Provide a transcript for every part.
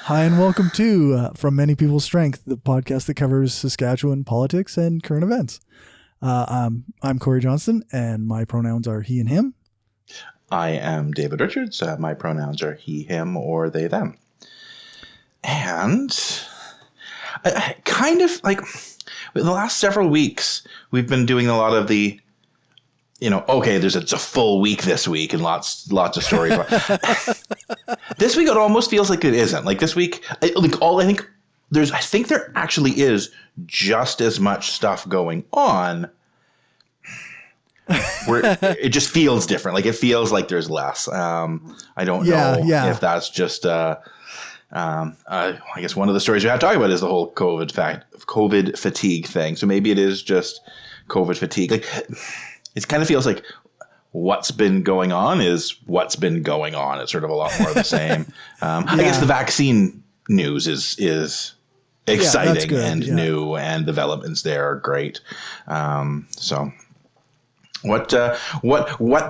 Hi, and welcome to From Many People's Strength, the podcast that covers Saskatchewan politics and current events. I'm Cory Johnston, and my pronouns are he and him. I am David Richards. My pronouns are he, him, or they, them. And I kind of like in the last several weeks, we've been doing a lot of the, it's a full week this week and lots of stories. This week, it almost feels like it isn't. Like this week, I think there actually is just as much stuff going on. Where it just feels different. Like it feels like there's less. I don't know if that's just. I guess one of the stories we have to talk about is the whole COVID fatigue thing. So maybe it is just COVID fatigue. Like it kind of feels like what's been going on is what's been going on. It's sort of a lot more of the same. I guess the vaccine news is exciting and new, and developments there are great. So. What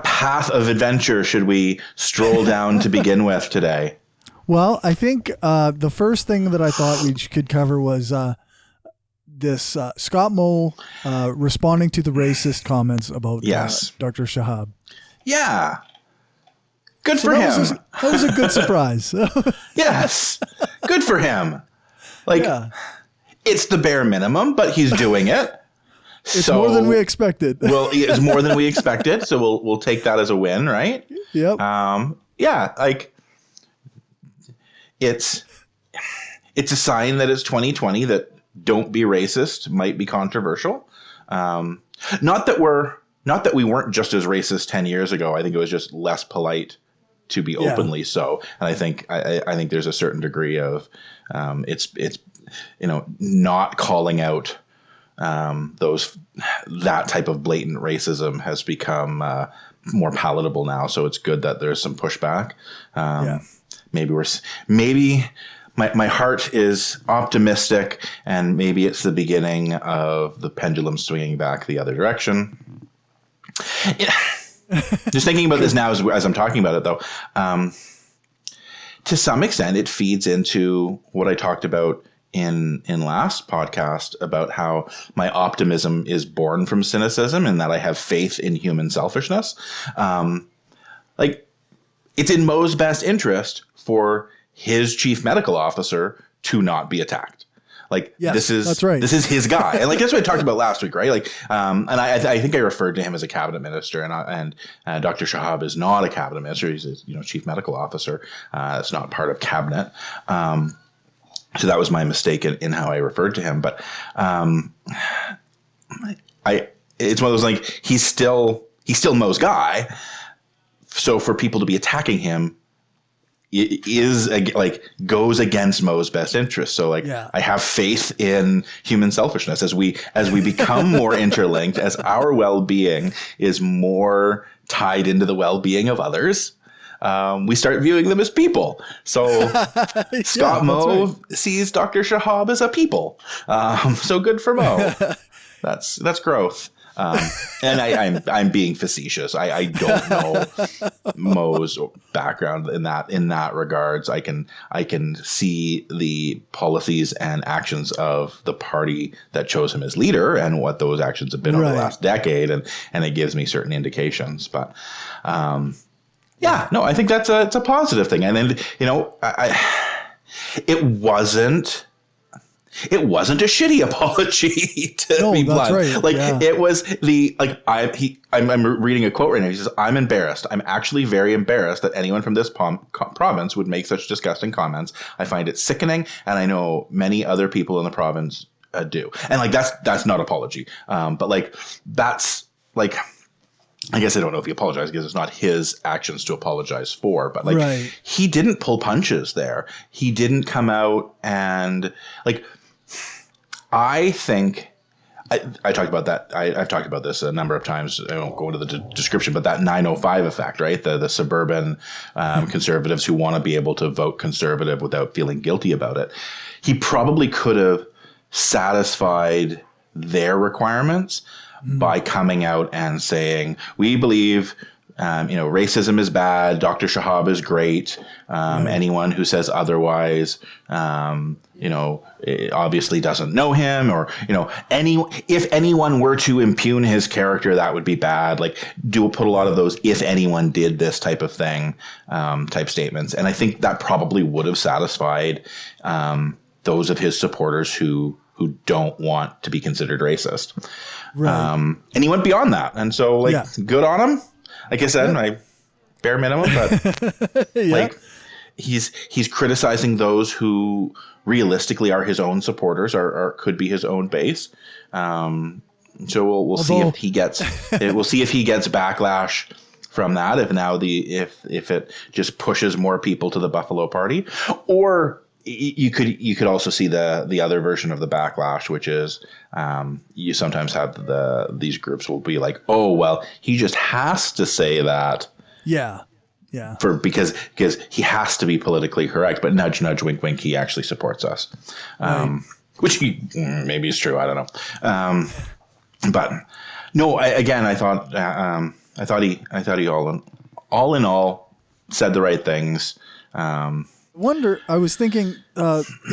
path of adventure should we stroll down to begin with today? Well, I think the first thing that I thought we could cover was this Scott Moe responding to the racist comments about Dr. Shahab. Yeah. Good for him. That was a good surprise. Yes. Good for him. It's the bare minimum, but he's doing it. It's more than we expected. Well, it's more than we expected, so we'll take that as a win, right? Yep. It's a sign that it's 2020, that don't be racist might be controversial. Not that we weren't just as racist 10 years ago. I think it was just less polite to be openly so. And I think there's a certain degree of it's not calling out that type of blatant racism has become more palatable now. So it's good that there's some pushback. Maybe my heart is optimistic, and maybe it's the beginning of the pendulum swinging back the other direction. Just thinking about this now as I'm talking about it, though, to some extent, it feeds into what I talked about in last podcast about how my optimism is born from cynicism and that I have faith in human selfishness. It's in Moe's best interest for his chief medical officer to not be attacked. That's right. This is his guy. And that's what I talked about last week, right? And I think I referred to him as a cabinet minister, and Dr. Shahab is not a cabinet minister. He's a chief medical officer. It's not part of cabinet. So that was my mistake in how I referred to him. But it's one of those, he's still Moe's guy. So for people to be attacking him is goes against Moe's best interest. So I have faith in human selfishness as we become more interlinked, as our well-being is more tied into the well-being of others. We start viewing them as people. So Scott Moe sees Dr. Shahab as a people. So good for Moe. That's growth. And I'm being facetious. I don't know Moe's background in that regards. I can see the policies and actions of the party that chose him as leader and what those actions have been over the last decade, and it gives me certain indications. But I think it's a positive thing. And then, it wasn't a shitty apology to be blunt. Right. It was I'm reading a quote right now. He says, "I'm embarrassed. I'm actually very embarrassed that anyone from this province would make such disgusting comments. I find it sickening, and I know many other people in the province do." And that's not apology. But that's I guess I don't know if he apologized because it's not his actions to apologize for, but he didn't pull punches there. He didn't come out and I think I talked about that. I've talked about this a number of times. I won't go into the description, but that 905 effect, right? The suburban conservatives who want to be able to vote conservative without feeling guilty about it. He probably could have satisfied their requirements by coming out and saying, we believe racism is bad. Dr. Shahab is great. Anyone who says otherwise, it obviously doesn't know him, or, if anyone were to impugn his character, that would be bad. Like, put a lot of those, if anyone did this type of thing, type statements. And I think that probably would have satisfied, those of his supporters who don't want to be considered racist. Right. And he went beyond that. And so, good on him. Like I said, my bare minimum, but he's criticizing those who realistically are his own supporters, or could be his own base. So we'll see if he gets backlash from that. If it just pushes more people to the Buffalo Party, or you could also see the other version of the backlash, which is you sometimes have these groups will be like, oh, well, he just has to say that. Yeah. Yeah. Because he has to be politically correct, but nudge, nudge, wink, wink, he actually supports us. Which maybe is true. I don't know. But no, I thought he all in all said the right things. I was thinking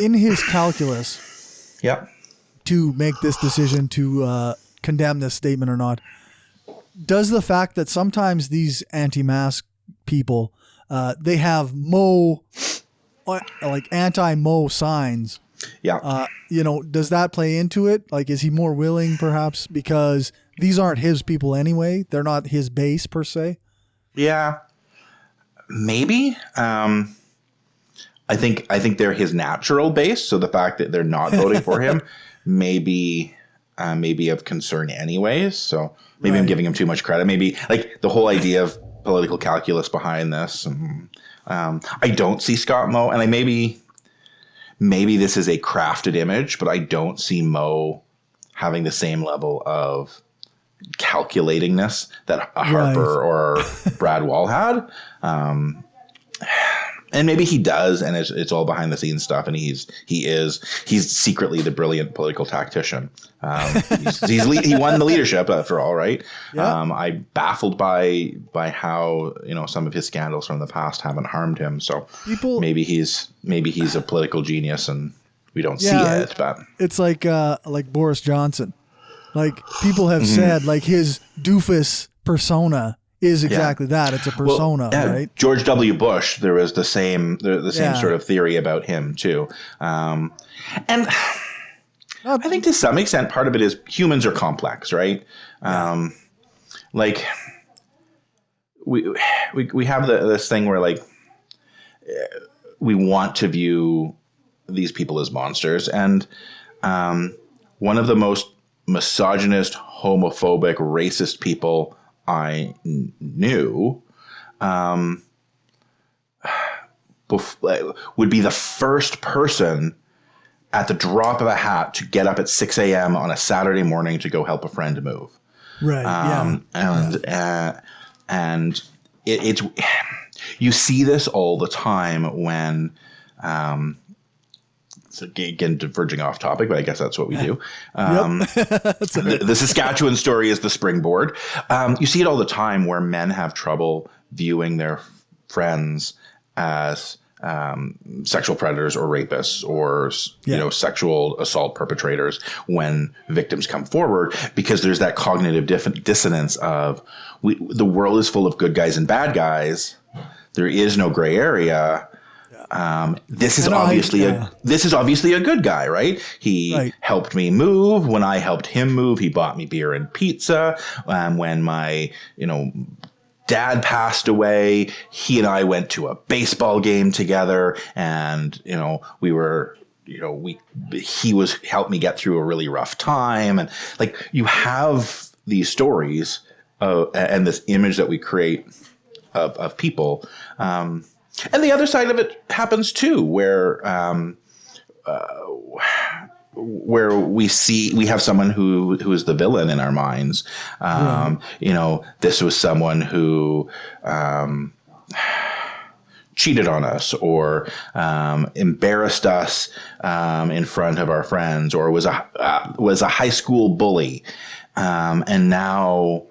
in his calculus to make this decision to condemn this statement or not, does the fact that sometimes these anti-mask people, they have anti-Mo signs. Yeah. Does that play into it? Like, is he more willing perhaps because these aren't his people anyway? They're not his base per se. Yeah, maybe. I think they're his natural base. So the fact that they're not voting for him may be of concern anyways. So maybe I'm giving him too much credit. Maybe like the whole idea of political calculus behind this. I don't see Scott Moe, and maybe this is a crafted image, but I don't see Moe having the same level of calculatingness that Harper or Brad Wall had. And maybe he does, and it's all behind the scenes stuff. And he's secretly the brilliant political tactician. He won the leadership after all, right? Yeah. I'm baffled by how some of his scandals from the past haven't harmed him. So maybe he's a political genius, and we don't see it. But it's like Boris Johnson. Like, people have said, like, his doofus persona is exactly that. It's a persona, right? George W. Bush, there was the same sort of theory about him too. And I think to some extent, part of it is humans are complex, right? Like we have this thing where, like, we want to view these people as monsters. And one of the most misogynist, homophobic, racist people I knew would be the first person at the drop of a hat to get up at 6 a.m. on a Saturday morning to go help a friend move. Right. And it's you see this all the time when so again, diverging off topic, but I guess that's what we do. The Saskatchewan story is the springboard. You see it all the time where men have trouble viewing their friends as sexual predators or rapists or sexual assault perpetrators when victims come forward, because there's that cognitive dissonance of the world is full of good guys and bad guys. There is no gray area. This is obviously a good guy, right? He helped me move. When I helped him move, he bought me beer and pizza. When my, dad passed away, he and I went to a baseball game together, and, we were, he was helped me get through a really rough time. And like, you have these stories and this image that we create of people. And the other side of it happens too, where we have someone who is the villain in our minds. This was someone who cheated on us, or embarrassed us in front of our friends, or was a high school bully, and now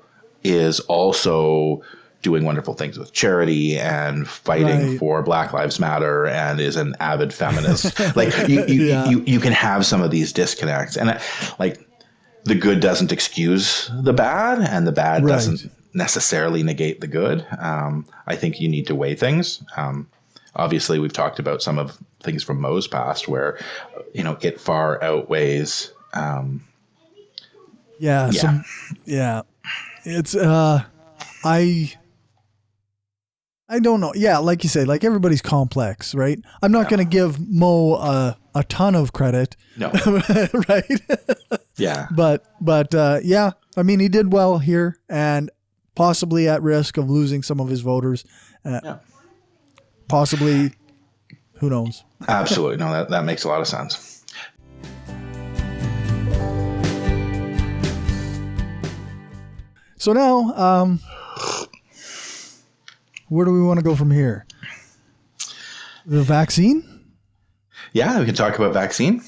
is also doing wonderful things with charity and fighting for Black Lives Matter and is an avid feminist. Like you can have some of these disconnects, and like the good doesn't excuse the bad, and the bad doesn't necessarily negate the good. I think you need to weigh things. Obviously, we've talked about some of things from Mo's past where, it far outweighs. It's I don't know. Yeah, like you say, like everybody's complex, right? I'm not going to give Mo a ton of credit. No. Right? Yeah. But yeah, I mean, he did well here and possibly at risk of losing some of his voters. Possibly, who knows? Absolutely. No, that makes a lot of sense. So now, where do we want to go from here? The vaccine? Yeah, we can talk about vaccine.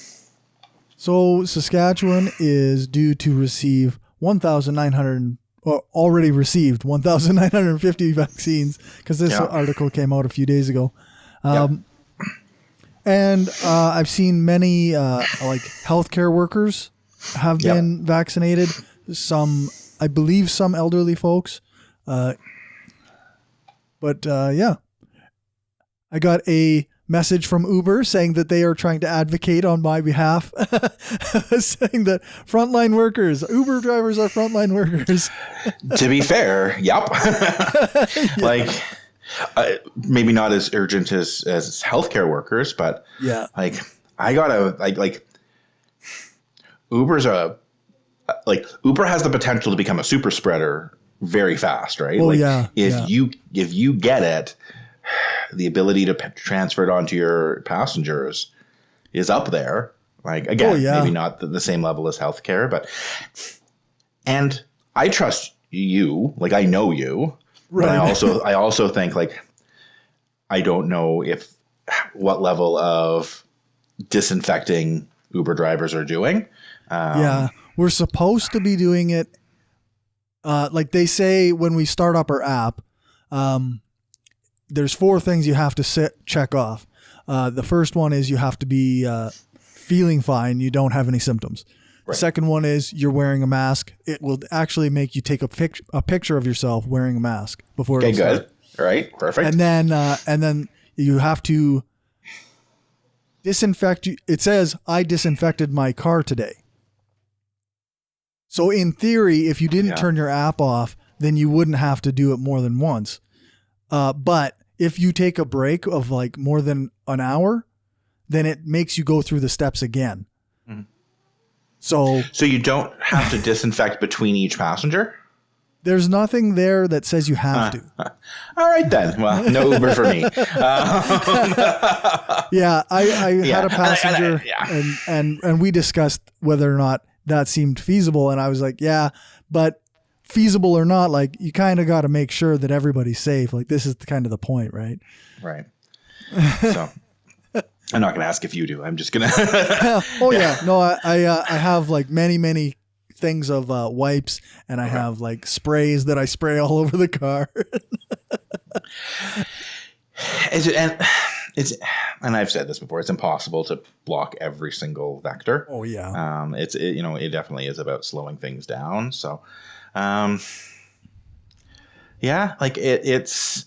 So Saskatchewan is due to receive 1,900, or already received 1,950 vaccines, because this article came out a few days ago. And I've seen many like healthcare workers have been vaccinated. I believe some elderly folks. But I got a message from Uber saying that they are trying to advocate on my behalf, saying that frontline workers, Uber drivers are frontline workers. To be fair, yep. Like, maybe not as urgent as healthcare workers, but like I gotta like Uber has the potential to become a super spreader very fast, right? Oh, if you get it, the ability to transfer it onto your passengers is up there. Like, again, maybe not the same level as healthcare, and I trust you, like I know you, right. But I also think, like, I don't know what level of disinfecting Uber drivers are doing. We're supposed to be doing it. Like they say when we start up our app, there's 4 things you have to check off. The first one is you have to be feeling fine. You don't have any symptoms. Right. The second one is you're wearing a mask. It will actually make you take a picture of yourself wearing a mask before. Okay, good. All right, perfect. And then you have to disinfect. It says I disinfected my car today. So in theory, if you didn't turn your app off, then you wouldn't have to do it more than once. But if you take a break of like more than an hour, then it makes you go through the steps again. Mm-hmm. So you don't have to disinfect between each passenger? There's nothing there that says you have to. All right then. Well, no Uber for me. I had a passenger and we discussed whether or not that seemed feasible. And I was like, but feasible or not, like you kind of got to make sure that everybody's safe. Like this is kind of the point, right? Right. So I'm not going to ask if you do. I'm just going to. No, I have like many things of wipes, and I have like sprays that I spray all over the car. And I've said this before, it's impossible to block every single vector. Oh yeah. It definitely is about slowing things down. So, it's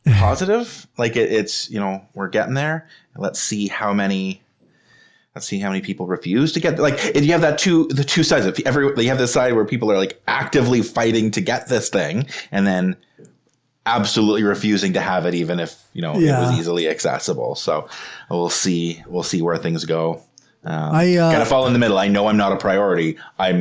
positive. Like it's, we're getting there. Let's see how many people refuse to get, like, if you have the two sides. If you have this side where people are like actively fighting to get this thing, and then absolutely refusing to have it, even if it was easily accessible. So we'll see where things go. I kind of fall in the middle. I know I'm not a priority. I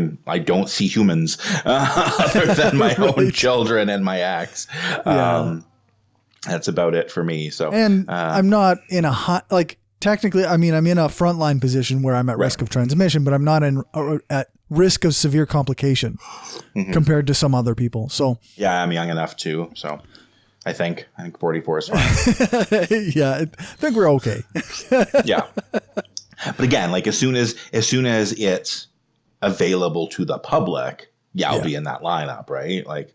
don't see humans other than my own children and my ex. That's about it for me. So, and I'm not in a hot, like, technically, I mean, I'm in a frontline position where I'm at risk of transmission, but I'm not at risk of severe complication compared to some other people. So yeah, I'm young enough too. So I think 44 is fine. Yeah, I think we're okay. Yeah. But again, like as soon as it's available to the public, I'll be in that lineup, right? Like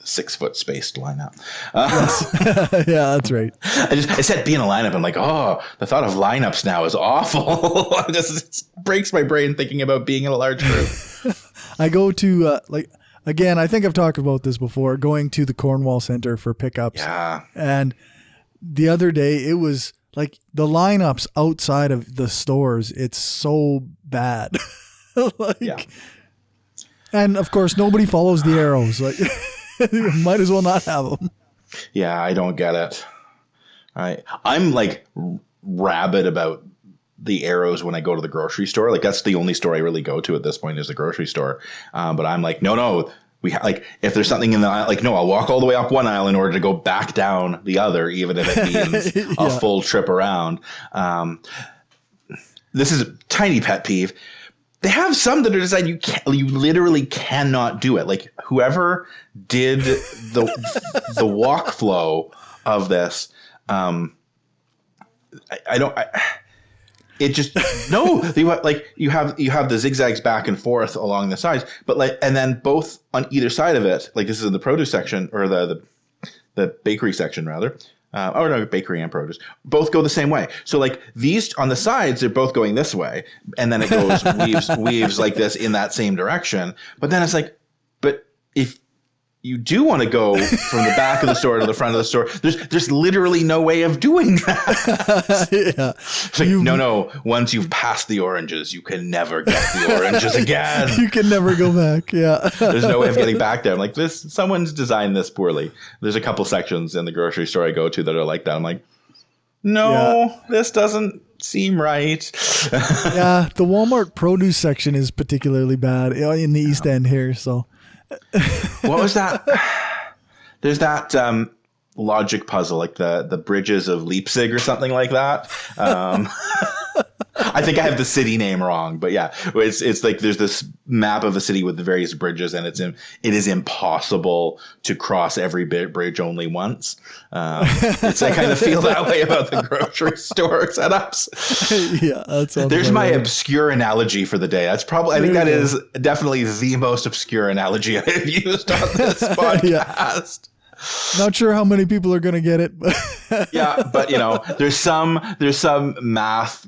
6 foot spaced lineup. Yes. Yeah, that's right. I said be in a lineup. I'm like, oh, the thought of lineups now is awful. It breaks my brain thinking about being in a large group. I go to again, I think I've talked about this before, going to the Cornwall Center for pickups. Yeah. And the other day it was like the lineups outside of the stores, it's so bad. And of course nobody follows the arrows. Like you might as well not have them. Yeah, I don't get it. I'm like rabid about the arrows when I go to the grocery store. Like that's the only store I really go to at this point is the grocery store. But I'm like, no. Like if there's something in the aisle, like no, I'll walk all the way up one aisle in order to go back down the other, even if it means a full trip around. This is a tiny pet peeve. They have some that are designed you literally cannot do it. Like whoever did the walk flow of this, it just no. You have the zigzags back and forth along the sides, but and then both on either side of it, like this is in the produce section or the bakery section rather. Or no, bakery and produce both go the same way. So like these on the sides, they're both going this way, and then it goes weaves like this in that same direction. But then it's like, but if you do want to go from the back of the store to the front of the store, there's literally no way of doing that. Yeah. It's like, no. Once you've passed the oranges, you can never get the oranges again. You can never go back. Yeah. There's no way of getting back there. I'm like, someone's designed this poorly. There's a couple sections in the grocery store I go to that are like that. I'm like, no, This doesn't seem right. Yeah. The Walmart produce section is particularly bad in the East End here. So. What was that? There's that logic puzzle, like the bridges of Leipzig or something like that. I think I have the city name wrong, but yeah, it's like there's this map of a city with the various bridges, and it is impossible to cross every bridge only once. I kind of feel that way about the grocery store setups. Yeah, there's my obscure analogy for the day. I think that is definitely the most obscure analogy I've used on this podcast. Not sure how many people are going to get it. Yeah, but there's some math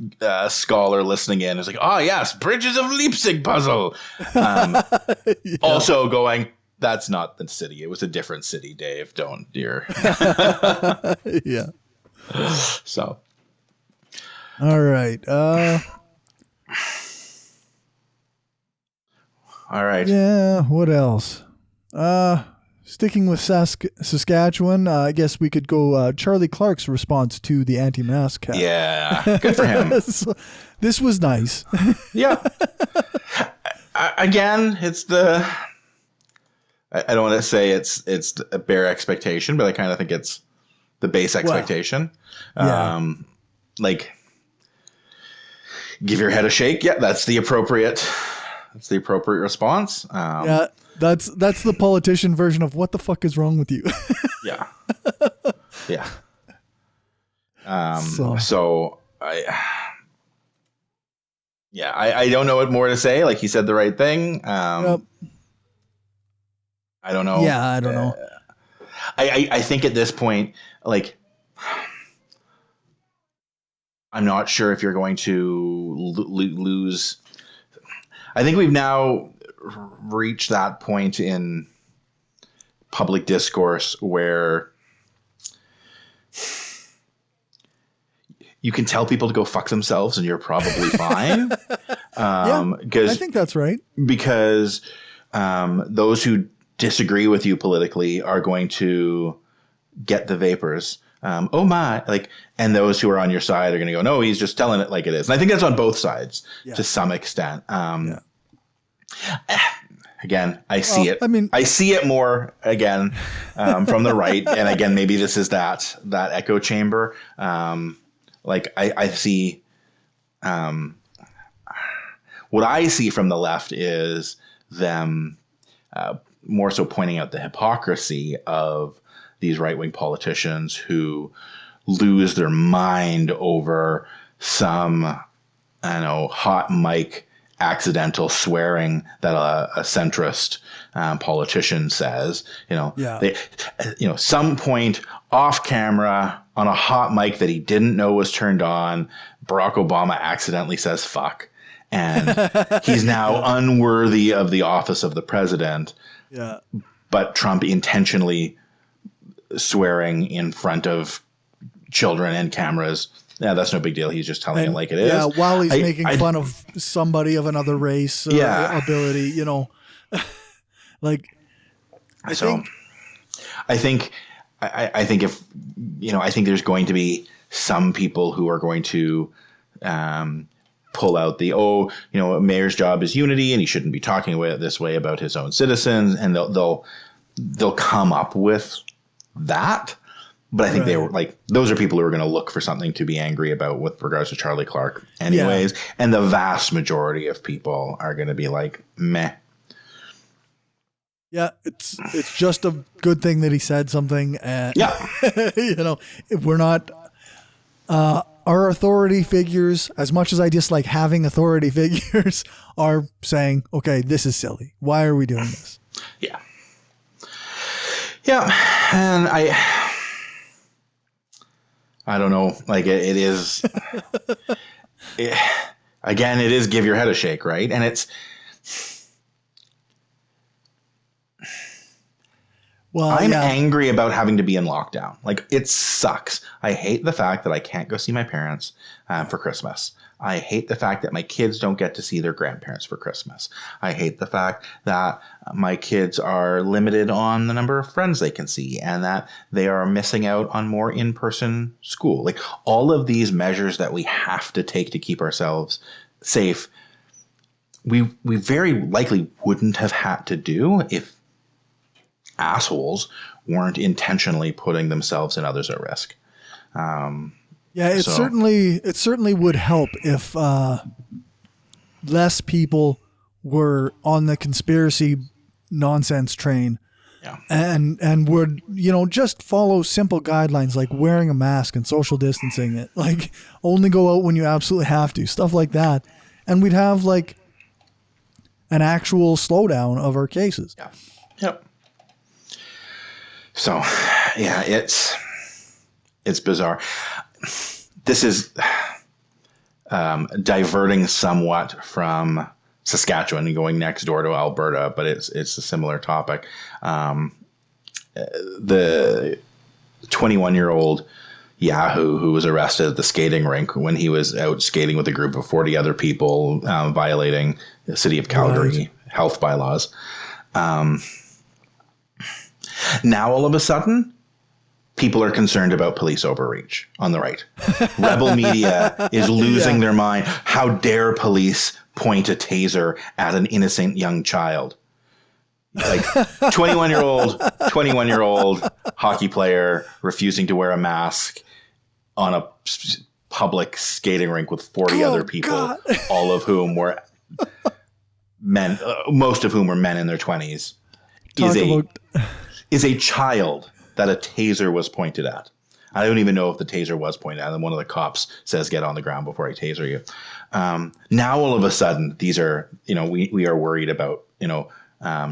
scholar listening in who's like, oh yes, bridges of Leipzig puzzle. Also going, that's not the city. It was a different city, Dave. Don't, dear. Yeah. So. All right. All right. Yeah. What else? Sticking with Saskatchewan, I guess we could go Charlie Clark's response to the anti-mask cap. Yeah, good for him. This was nice. Yeah. Again, it's I don't want to say it's a bare expectation, but I kind of think it's the base expectation. Well, like, give your head a shake. Yeah, that's the appropriate response. Yeah. That's the politician version of what the fuck is wrong with you? Yeah. Yeah. So I don't know what more to say. Like, he said the right thing. Yep. I don't know. Yeah, I don't know. I think at this point, like, I'm not sure if you're going to lose. I think we've now reach that point in public discourse where you can tell people to go fuck themselves and you're probably fine. I think that's right. Because those who disagree with you politically are going to get the vapors. Oh my, and those who are on your side are going to go, no, he's just telling it like it is. And I think that's on both sides to some extent. Again, I see it. I see it more again from the right, and again, maybe this is that echo chamber. I see what I see from the left is them more so pointing out the hypocrisy of these right-wing politicians who lose their mind over some, hot mic accidental swearing that a centrist politician says, some point off camera on a hot mic that he didn't know was turned on, Barack Obama accidentally says fuck. And he's now unworthy of the office of the president. Yeah. But Trump intentionally swearing in front of children and cameras. Yeah, that's no big deal. He's just telling it like it is. Yeah, while he's making fun of somebody of another race or ability, I think if I think there's going to be some people who are going to pull out the a mayor's job is unity and he shouldn't be talking this way about his own citizens, and they'll come up with that. But I think they were those are people who are going to look for something to be angry about with regards to Charlie Clark anyways. Yeah. And the vast majority of people are going to be like, meh. Yeah, it's just a good thing that he said something. And, if we're not, our authority figures, as much as I dislike having authority figures, are saying, okay, this is silly. Why are we doing this? Yeah. Yeah. And I don't know. Like it is, again, it is give your head a shake, right? And it's, I'm angry about having to be in lockdown. Like it sucks. I hate the fact that I can't go see my parents for Christmas. I hate the fact that my kids don't get to see their grandparents for Christmas. I hate the fact that my kids are limited on the number of friends they can see and that they are missing out on more in-person school. Like all of these measures that we have to take to keep ourselves safe, we very likely wouldn't have had to do if assholes weren't intentionally putting themselves and others at risk. It certainly would help if less people were on the conspiracy nonsense train. Yeah. And would, just follow simple guidelines like wearing a mask and social distancing, like only go out when you absolutely have to, stuff like that. And we'd have like an actual slowdown of our cases. Yeah. Yep. So, yeah, it's bizarre. This is diverting somewhat from Saskatchewan and going next door to Alberta, but it's a similar topic. The 21-year-old Yahoo who was arrested at the skating rink when he was out skating with a group of 40 other people, violating the city of Calgary health bylaws. Now, all of a sudden, people are concerned about police overreach on the right. Rebel media is losing their mind. How dare police point a taser at an innocent young child? Like 21-year-old hockey player refusing to wear a mask on a public skating rink with 40 other people, God. All of whom were men, most of whom were men in their 20s, is a child that a taser was pointed at. I don't even know if the taser was pointed at. And one of the cops says, get on the ground before I taser you. Now, all of a sudden, these are, we are worried about,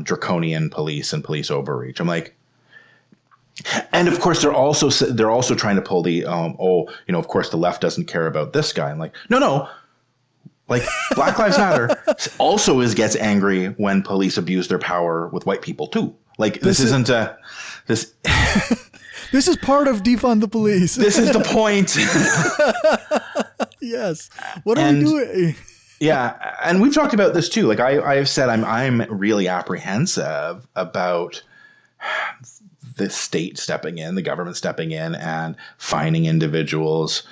draconian police and police overreach. I'm like, and of course, they're also trying to pull the, of course, the left doesn't care about this guy. I'm like, no. Like Black Lives Matter also gets angry when police abuse their power with white people too. Like this isn't this. This is part of defund the police. This is the point. Yes. What are we doing? Yeah, and we've talked about this too. Like I've said, I'm really apprehensive about the state stepping in, the government stepping in, and fining individuals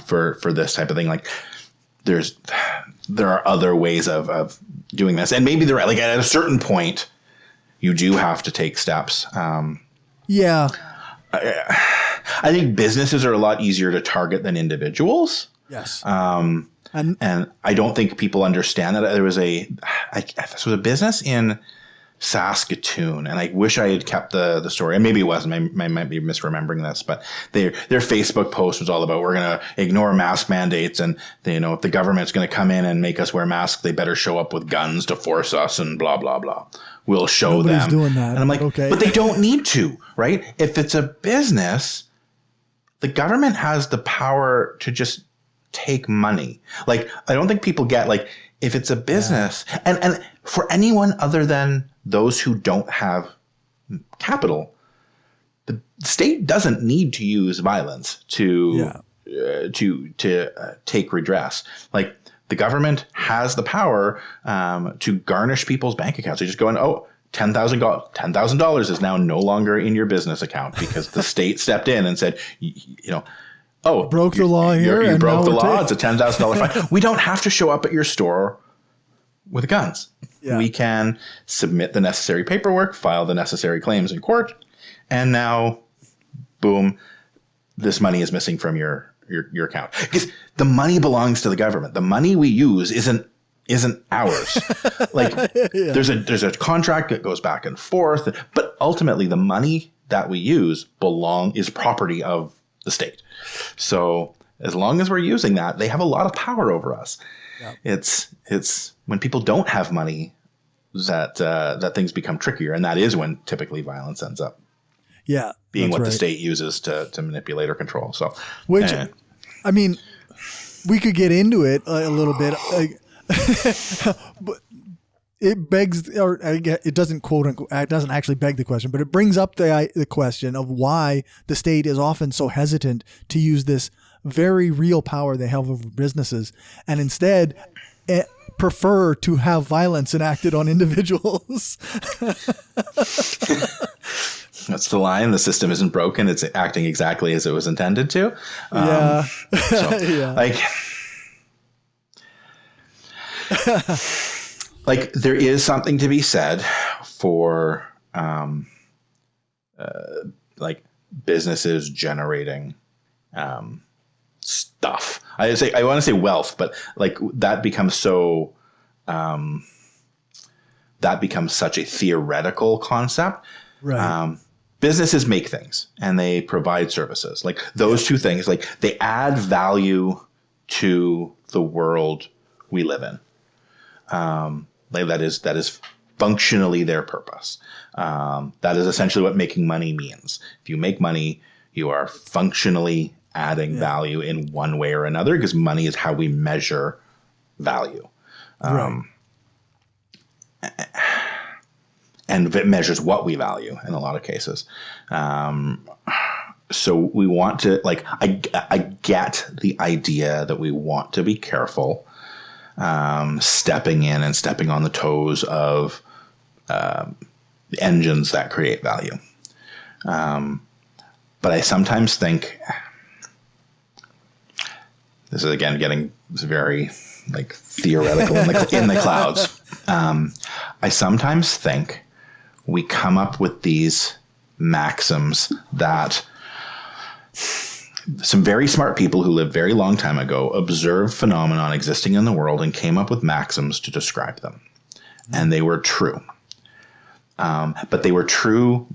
for this type of thing. Like there are other ways of doing this, and maybe they're like at a certain point. You do have to take steps. I think businesses are a lot easier to target than individuals. Yes. And I don't think people understand that there was a business in Saskatoon, and I wish I had kept the story, and maybe it wasn't. I might be misremembering this, but their Facebook post was all about, we're going to ignore mask mandates, and if the government's going to come in and make us wear masks, they better show up with guns to force us, and blah blah blah. We'll show Nobody's them. doing that. And I'm like, okay. But they don't need to, right? If it's a business, the government has the power to just take money. Like, I don't think people get, like, if it's a business, and for anyone other than those who don't have capital, the state doesn't need to use violence to take redress. Like, the government has the power to garnish people's bank accounts. They just go in, $10,000 is now no longer in your business account because the state stepped in and said, broke the law here. You broke the law. It's a $10,000 fine. We don't have to show up at your store with guns. Yeah. We can submit the necessary paperwork, file the necessary claims in court, and now, boom, this money is missing from your account. Because the money belongs to the government. The money we use isn't ours. Like, there's a contract that goes back and forth, but ultimately the money that we use is property of the state. So as long as we're using that, they have a lot of power over us. Yep. It's when people don't have money that things become trickier, and that is when typically violence ends up being what the state uses to manipulate or control. So, I mean, we could get into it a little bit, but it begs, or it doesn't quote unquote, it doesn't actually beg the question, but it brings up the question of why the state is often so hesitant to use this very real power they have over businesses, and instead prefer to have violence enacted on individuals. That's the line. The system isn't broken. It's acting exactly as it was intended to. Like, there is something to be said for like businesses generating stuff. I want to say wealth, but like that becomes so such a theoretical concept. Right. Businesses make things and they provide services. Like, those two things, like, they add value to the world we live in. Like, that is functionally their purpose. That is essentially what making money means. If you make money, you are functionally adding value in one way or another, because money is how we measure value. Right. And it measures what we value in a lot of cases. So we want to, like, I get the idea that we want to be careful stepping in and stepping on the toes of the engines that create value. But I sometimes think, this is again getting very like theoretical in the clouds. I sometimes think we come up with these maxims that some very smart people who lived very long time ago observed phenomenon existing in the world and came up with maxims to describe them. And they were true. But they were true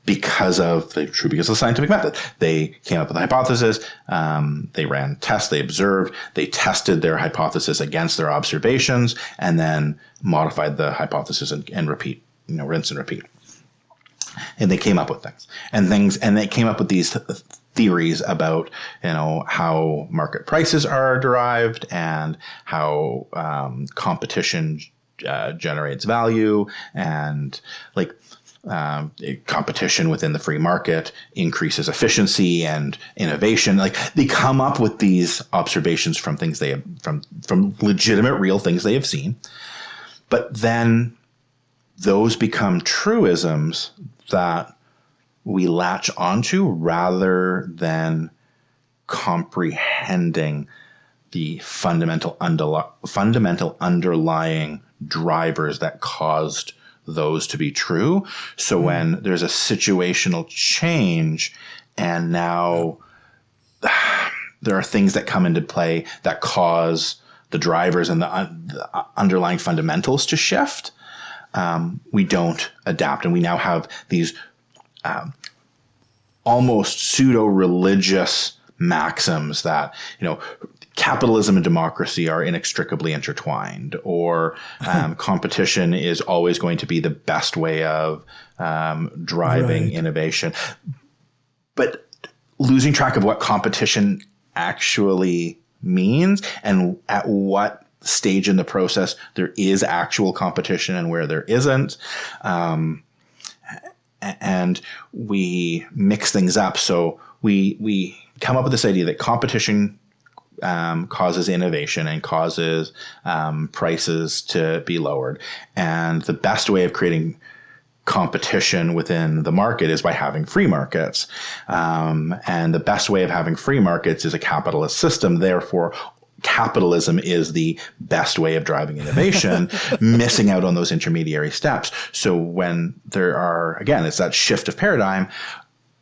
because of the scientific method. They came up with a hypothesis. They ran tests. They observed. They tested their hypothesis against their observations, and then modified the hypothesis and repeat. Rinse and repeat. And they came up with things, and they came up with these theories about how market prices are derived and how competition generates value, and like. Competition within the free market increases efficiency and innovation. Like, they come up with these observations from things they have from legitimate, real things they have seen. But then those become truisms that we latch onto rather than comprehending the fundamental underlying drivers that caused those to be true. So when there's a situational change and now there are things that come into play that cause the drivers and the underlying fundamentals to shift, we don't adapt. And we now have these almost pseudo-religious maxims that, capitalism and democracy are inextricably intertwined, or competition is always going to be the best way of driving innovation. But losing track of what competition actually means and at what stage in the process there is actual competition and where there isn't. And we mix things up. So we come up with this idea that competition causes innovation and causes prices to be lowered. And the best way of creating competition within the market is by having free markets. And the best way of having free markets is a capitalist system. Therefore, capitalism is the best way of driving innovation, missing out on those intermediary steps. So when there are, again, it's that shift of paradigm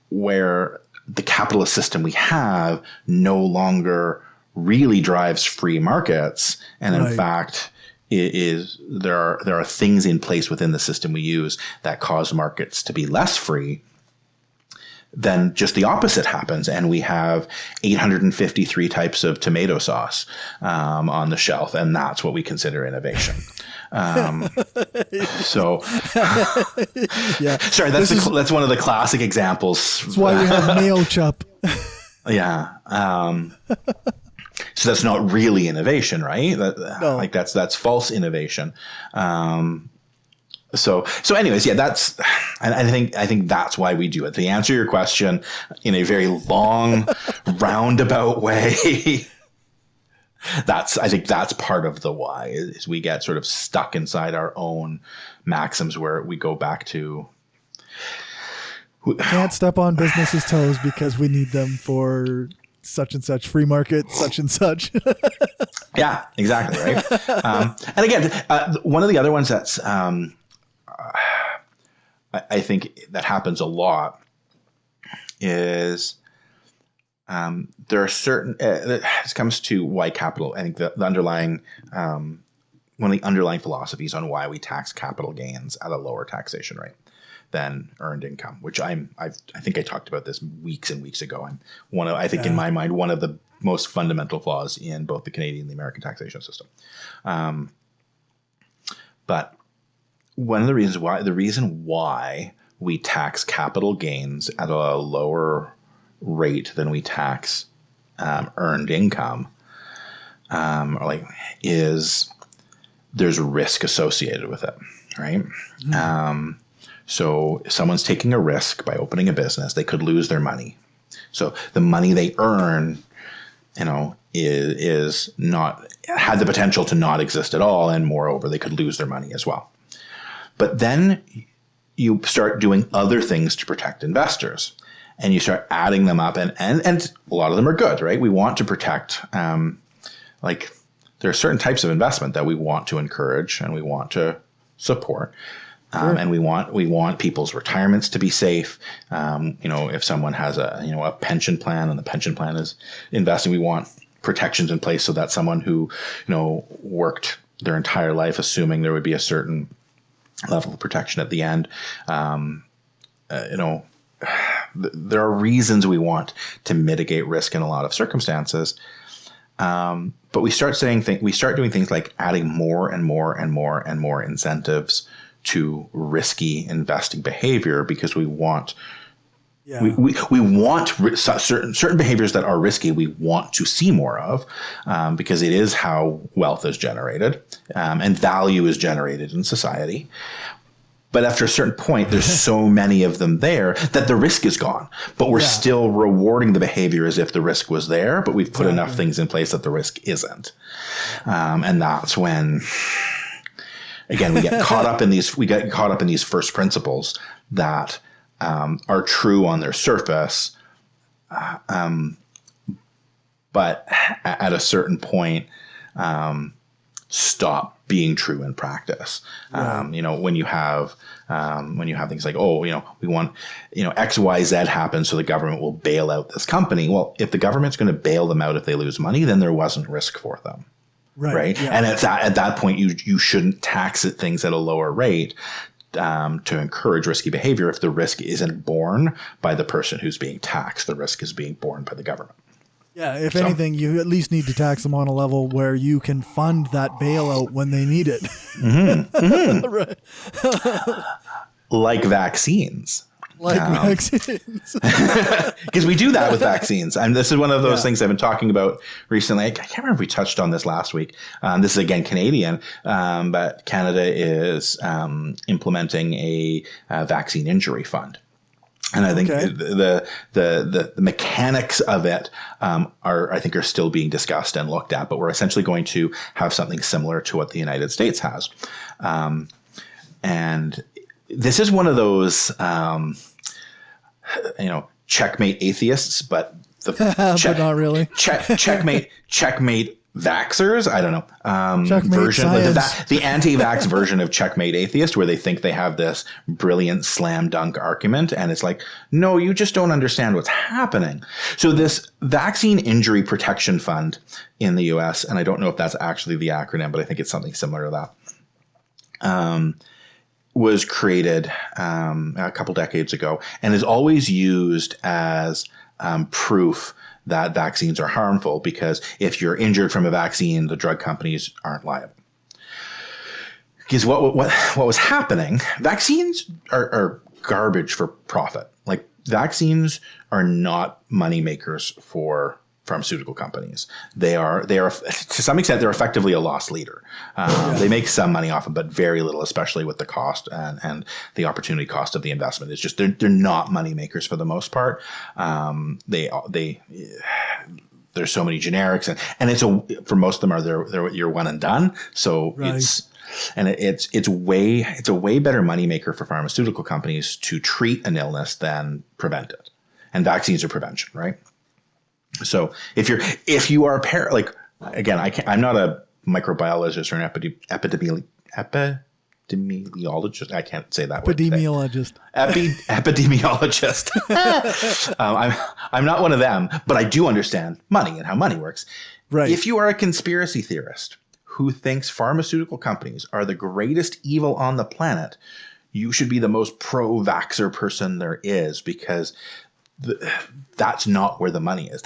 where the capitalist system we have no longer really drives free markets. And in fact, there are things in place within the system we use that cause markets to be less free. Then just the opposite happens, and we have 853 types of tomato sauce on the shelf, and that's what we consider innovation. So, sorry, that's one of the classic examples. That's why we have mayo chup. Yeah. So that's not really innovation, right? No. Like that's false innovation. So anyways, yeah, I think that's why we do it. To answer your question in a very long, roundabout way, I think that's part of the why is we get sort of stuck inside our own maxims where we go back to. We can't step on businesses' toes because we need them for such and such free market, such and such. Yeah, exactly. Right. And again, one of the other ones that's, I think that happens a lot is there are certain, this comes to why capital, I think the underlying, one of the underlying philosophies on why we tax capital gains at a lower taxation rate than earned income, which I think I talked about this weeks and weeks ago. And in my mind, one of the most fundamental flaws in both the Canadian and the American taxation system. But one of the reason why we tax capital gains at a lower rate than we tax earned income, is there's risk associated with it, right? Mm-hmm. So if someone's taking a risk by opening a business, they could lose their money. So the money they earn, is not had the potential to not exist at all, and moreover, they could lose their money as well. But then you start doing other things to protect investors, and you start adding them up, and a lot of them are good, right? We want to protect, there are certain types of investment that we want to encourage and we want to support. Sure. And we want people's retirements to be safe. If someone has a pension plan and the pension plan is investing, we want protections in place so that someone who, worked their entire life assuming there would be a certain level of protection at the end. There are reasons we want to mitigate risk in a lot of circumstances. But we start doing things like adding more and more and more and more incentives to risky investing behavior because we want we want certain behaviors that are risky. We want to see more of because it is how wealth is generated and value is generated in society. But after a certain point, there's so many of them there that the risk is gone. But we're still rewarding the behavior as if the risk was there, but we've put enough things in place that the risk isn't. And that's when, again, we get caught up in these first principles that are true on their surface, but at a certain point, stop being true in practice. When you have things like, we want, X, Y, Z happens, so the government will bail out this company. Well, if the government's going to bail them out if they lose money, then there wasn't risk for them. right? Yeah. And at that point, you shouldn't tax things at a lower rate to encourage risky behavior if the risk isn't borne by the person who's being taxed. The risk is being borne by the government. Yeah, if anything, you at least need to tax them on a level where you can fund that bailout when they need it. Right. Like vaccines. Vaccines. Because we do that with vaccines. And this is one of those things I've been talking about recently. I can't remember if we touched on this last week. This is, again, Canadian, but Canada is implementing a vaccine injury fund. And I think the mechanics of it are still being discussed and looked at, but we're essentially going to have something similar to what the United States has. And this is one of those, checkmate atheists, but but not really. checkmate vaxxers. I don't know. Checkmate version, the anti-vax version of checkmate atheist, where they think they have this brilliant slam dunk argument, and it's like, no, you just don't understand what's happening. So this Vaccine Injury Protection Fund in the U.S., and I don't know if that's actually the acronym, but I think it's something similar to that. Was created a couple decades ago and is always used as proof that vaccines are harmful, because if you're injured from a vaccine, the drug companies aren't liable. Because what was happening, vaccines are garbage for profit. Like, vaccines are not money makers for pharmaceutical companies. They are to some extent, they're effectively a loss leader. They make some money off of, but very little, especially with the cost and the opportunity cost of the investment. It's just they're not money makers for the most part. There's so many generics, and it's for most of them they're you're one and done. So it's a way better money maker for pharmaceutical companies to treat an illness than prevent it. And vaccines are prevention, right? So if you are again, I'm not a microbiologist or an epidemiologist. I can't say that word. Epidemiologist. Epidemiologist. I'm not one of them, but I do understand money and how money works. Right. If you are a conspiracy theorist who thinks pharmaceutical companies are the greatest evil on the planet, you should be the most pro-vaxxer person there is, because that's not where the money is.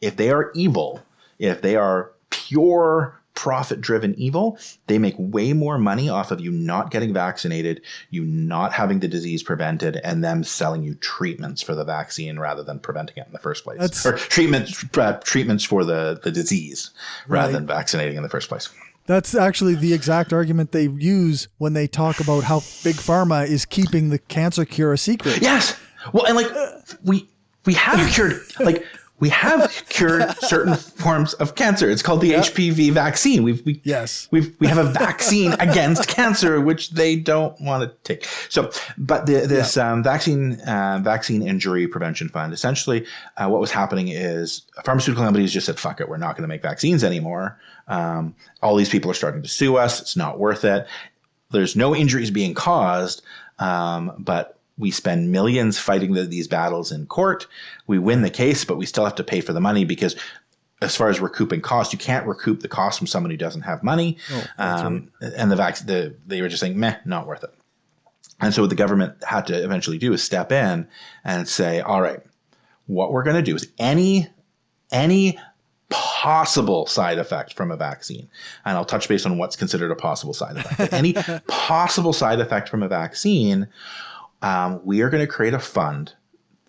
If they are evil, if they are pure profit-driven evil, they make way more money off of you not getting vaccinated, you not having the disease prevented, and them selling you treatments for the vaccine rather than preventing it in the first place. Or treatments for the disease rather than vaccinating in the first place. That's actually the exact argument they use when they talk about how big pharma is keeping the cancer cure a secret. Yes. Well, and we have cured certain forms of cancer. It's called the HPV vaccine. We have a vaccine against cancer, which they don't want to take. So, but this vaccine injury prevention fund, essentially, what was happening is pharmaceutical companies just said, "Fuck it, we're not going to make vaccines anymore. All these people are starting to sue us. It's not worth it. There's no injuries being caused, but we spend millions fighting these battles in court. We win the case, but we still have to pay for the money, because as far as recouping costs, you can't recoup the cost from someone who doesn't have money." And they were just saying, meh, not worth it. And so what the government had to eventually do is step in and say, all right, what we're going to do is any possible side effect from a vaccine, and I'll touch base on what's considered a possible side effect, but any possible side effect from a vaccine, we are going to create a fund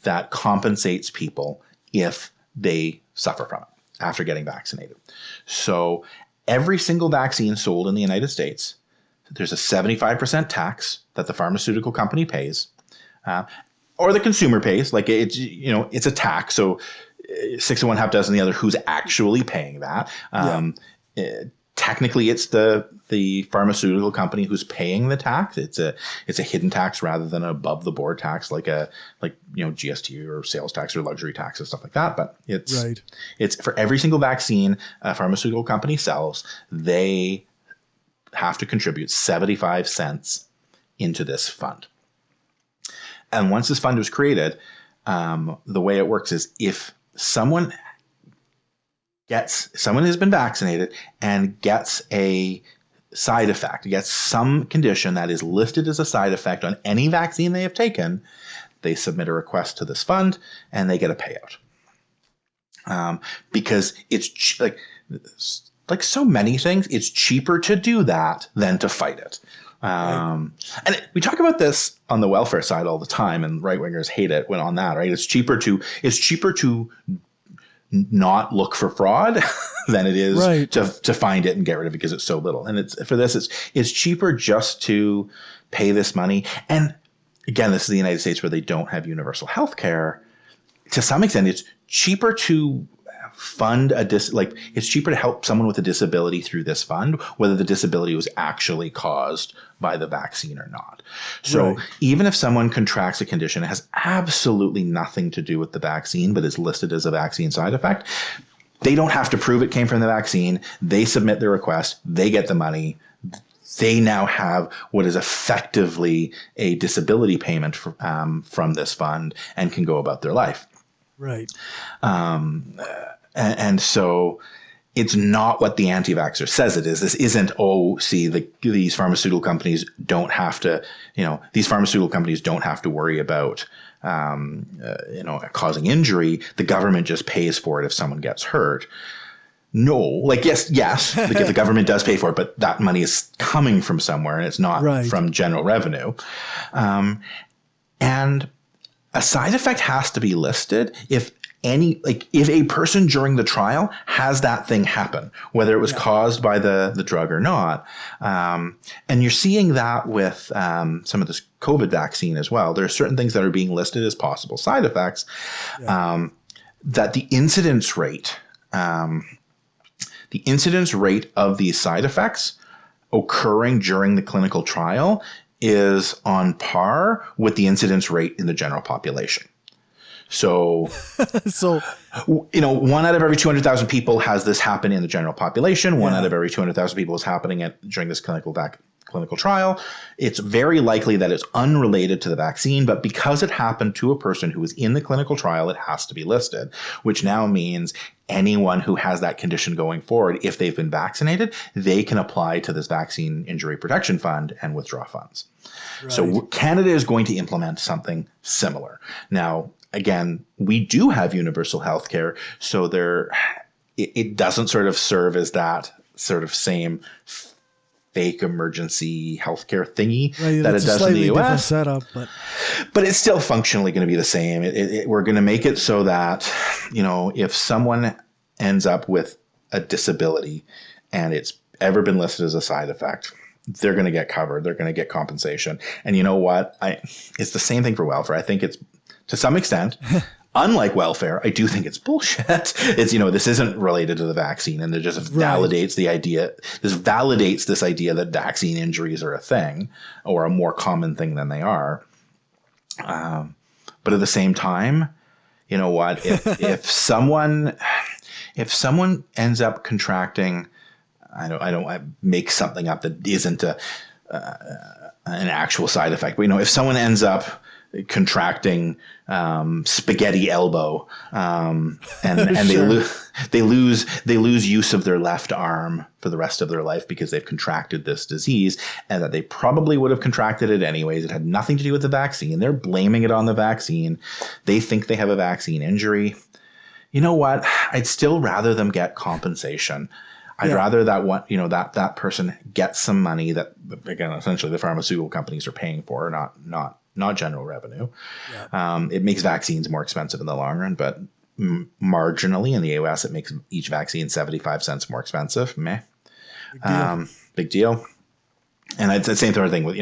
that compensates people if they suffer from it after getting vaccinated. So every single vaccine sold in the United States, there's a 75% tax that the pharmaceutical company pays, or the consumer pays. Like, it's a tax. So 6 of one, half dozen the other, who's actually paying that. Technically, it's the pharmaceutical company who's paying the tax. It's a hidden tax rather than an above the board tax, like GST or sales tax or luxury tax and stuff like that. But it's for every single vaccine a pharmaceutical company sells, they have to contribute 75 cents into this fund. And once this fund was created, the way it works is if someone someone who's been vaccinated and gets a side effect, gets some condition that is listed as a side effect on any vaccine they have taken, they submit a request to this fund and they get a payout. Because it's like so many things, it's cheaper to do that than to fight it. And we talk about this on the welfare side all the time, and right wingers hate it when on that, right? It's cheaper to not look for fraud than it is to find it and get rid of it because it's so little. And it's cheaper just to pay this money. And again, this is the United States where they don't have universal health care. To some extent, it's cheaper to fund it's cheaper to help someone with a disability through this fund, whether the disability was actually caused by the vaccine or not. So even if someone contracts a condition that has absolutely nothing to do with the vaccine, but is listed as a vaccine side effect, they don't have to prove it came from the vaccine. They submit their request, they get the money. They now have what is effectively a disability payment from this fund and can go about their life. Right. And so it's not what the anti-vaxxer says it is. This isn't, these pharmaceutical companies don't have to, these pharmaceutical companies don't have to worry about, causing injury. The government just pays for it if someone gets hurt. No, yes, the government does pay for it, but that money is coming from somewhere and it's not from general revenue. And a side effect has to be listed if a person during the trial has that thing happen, whether it was caused by the drug or not. And you're seeing that with some of this COVID vaccine as well. There are certain things that are being listed as possible side effects that the incidence rate of these side effects occurring during the clinical trial is on par with the incidence rate in the general population. So, one out of every 200,000 people has this happen in the general population. One out of every 200,000 people is happening during this clinical trial. It's very likely that it's unrelated to the vaccine, but because it happened to a person who was in the clinical trial, it has to be listed, which now means anyone who has that condition going forward, if they've been vaccinated, they can apply to this vaccine injury protection fund and withdraw funds. Right. So Canada is going to implement something similar. Now, again, we do have universal health care, so it doesn't sort of serve as that sort of same fake emergency healthcare thingy that it does in the US. Setup, but it's still functionally going to be the same. We're going to make it so that, if someone ends up with a disability and it's ever been listed as a side effect, they're going to get covered. They're going to get compensation. And you know what? It's the same thing for welfare. I think it's, to some extent, unlike welfare, I do think it's bullshit. It's, this isn't related to the vaccine, and it just validates the idea. This validates this idea that vaccine injuries are a thing, or a more common thing than they are. But at the same time, you know what? If someone ends up contracting, I make something up that isn't an actual side effect. But if someone ends up contracting spaghetti elbow, and they lose use of their left arm for the rest of their life because they've contracted this disease, and that they probably would have contracted it anyways. It had nothing to do with the vaccine. They're blaming it on the vaccine. They think they have a vaccine injury. You know what? I'd still rather them get compensation. I'd rather that that person gets some money that, again, essentially the pharmaceutical companies are paying for, not general revenue. Yeah. It makes vaccines more expensive in the long run, but marginally in the US, it makes each vaccine 75 cents more expensive. Meh. Big deal. And it's the same sort of thing with,